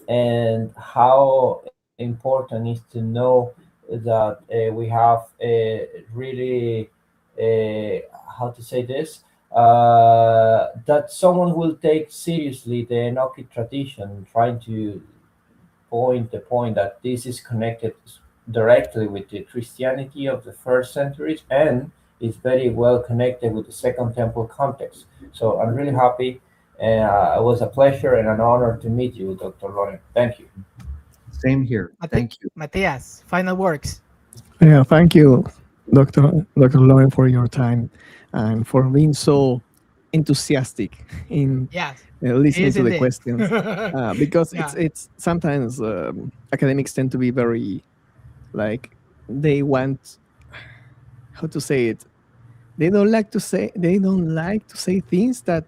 and how important is to know that we have really how to say this that someone will take seriously the Enochic tradition, trying to point the point that this is connected directly with the Christianity of the first centuries and is very well connected with the Second Temple context. So I'm really happy. It was a pleasure and an honor to meet you, Dr. Loren. Thank you. Same here. Thank you. Matthias, final words. Yeah, thank you, Dr. Lauren, for your time and for being so enthusiastic in Yes, he listening is to the indeed. questions. Because Yeah. it's sometimes academics tend to be very like they want, how to say it, they don't like to say things that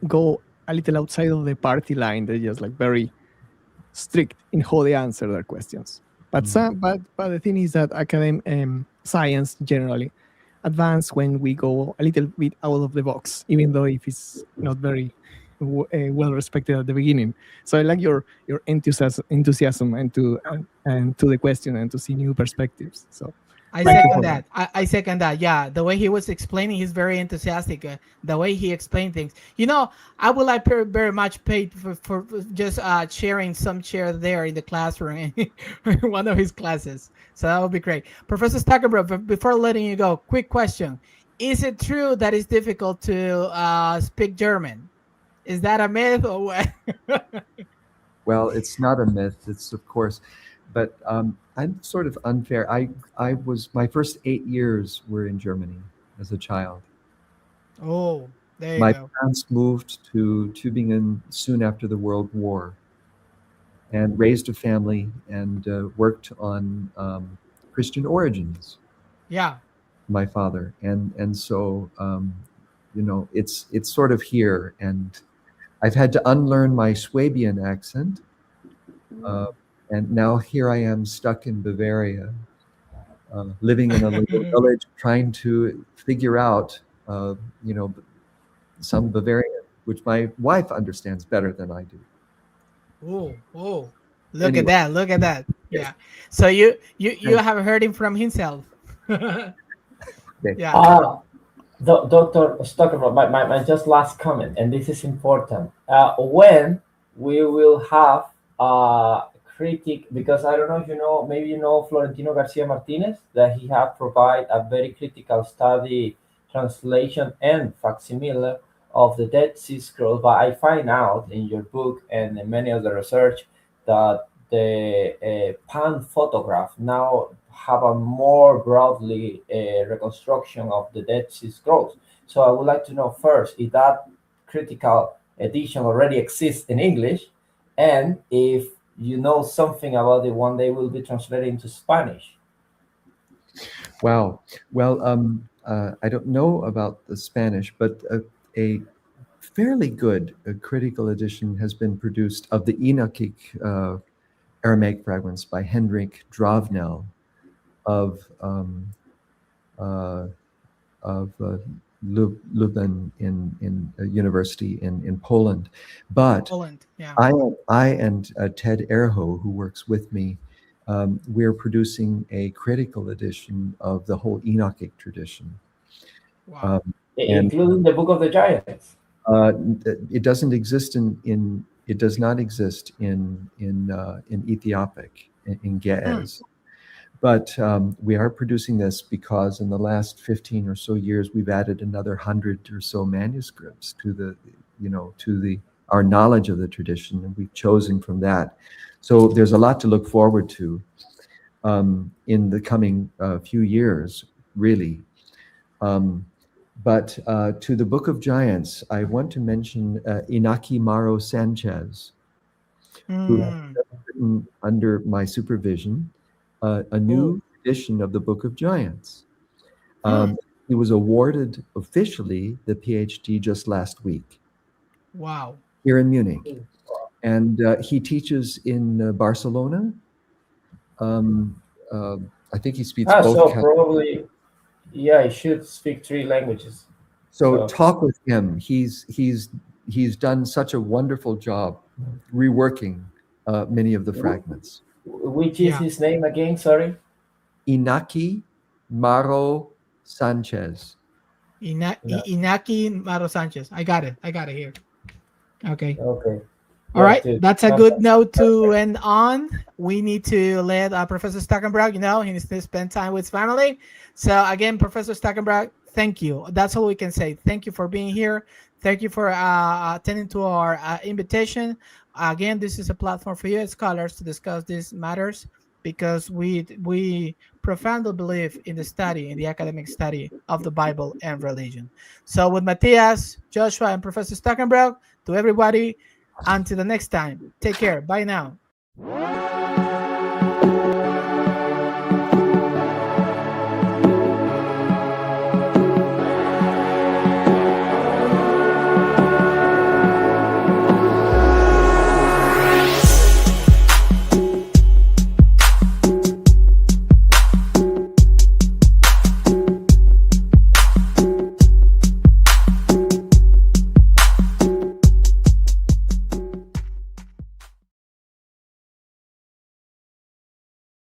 go a little outside of the party line. They're just like very strict in how they answer their questions. But the thing is that science generally advance when we go a little bit out of the box, even though if it's not very well respected at the beginning. So I like your enthusiasm and to the question and to see new perspectives. So I thank you second for that. that. I second that. Yeah, the way he was explaining, he's very enthusiastic. The way he explained things. I would like very much paid for just sharing some chair there in the classroom in one of his classes. So that would be great. Professor Stuckenbruck, before letting you go, quick question. Is it true that it's difficult to speak German? Is that a myth or what? Well, it's not a myth. It's of course, but I'm sort of unfair. I was my first 8 years were in Germany as a child. Oh, there you My go. parents moved to Tübingen soon after the World War and raised a family and worked on Christian origins. Yeah. My father, and so it's sort of here, and I've had to unlearn my Swabian accent, uh, and now here I am stuck in Bavaria, living in a little village, trying to figure out, you know, some Bavarian, which my wife understands better than I do. Oh, look at Anyway, that! Look at that! yes, Yeah. So you thank have heard him from himself. you. Okay. Yeah. Dr. Stockenbrock, my just last comment, and this is important. When we will have a critic, because I don't know if you know, maybe you know Florentino Garcia Martinez, that he have provide a very critical study, translation, and facsimile of the Dead Sea Scrolls. But I find out in your book and in many of the research that the pan photograph now have a more broadly reconstruction of the Dead Sea Scrolls. So I would like to know first if that critical edition already exists in English, and if you know something about it, one day will be translated into Spanish. Wow. Well, I don't know about the Spanish, but a fairly good critical edition has been produced of the Enochic Aramaic fragments by Hendrik Dravnel of uh, Lublin in a university in Poland. But Poland. Yeah. I and Ted Erho, who works with me, we're producing a critical edition of the whole Enochic tradition. Wow. And Including the Book of the Giants. it doesn't exist it does not exist in Ethiopic, in Ge'ez. But we are producing this because in the last 15 or so years, we've added another 100 or so manuscripts to the our knowledge of the tradition, and we've chosen from that. So there's a lot to look forward to in the coming few years, really. But to the Book of Giants, I want to mention Inaki Maro Sanchez, who has written under my supervision a new edition of the Book of Giants. He was awarded officially the PhD just last week. Wow. Here in Munich. And he teaches in Barcelona. I think he speaks both. So probably, yeah, he should speak 3 languages. So talk with him. He's done such a wonderful job reworking many of the fragments. Which is his name again? Sorry. Inaki Maro Sanchez. Inaki Maro Sanchez. I got it here. Okay. Okay. All right. That's a good note to end on. We need to let Professor Stuckenbruck, he needs to spend time with his family. So again, Professor Stuckenbruck, thank you. That's all we can say. Thank you for being here. Thank you for attending to our invitation. Again, this is a platform for you as scholars to discuss these matters, because we profoundly believe in the academic study of the Bible and religion. So with Matthias, Joshua, and Professor Stuckenbruck, to everybody, until the next time, take care. Bye now.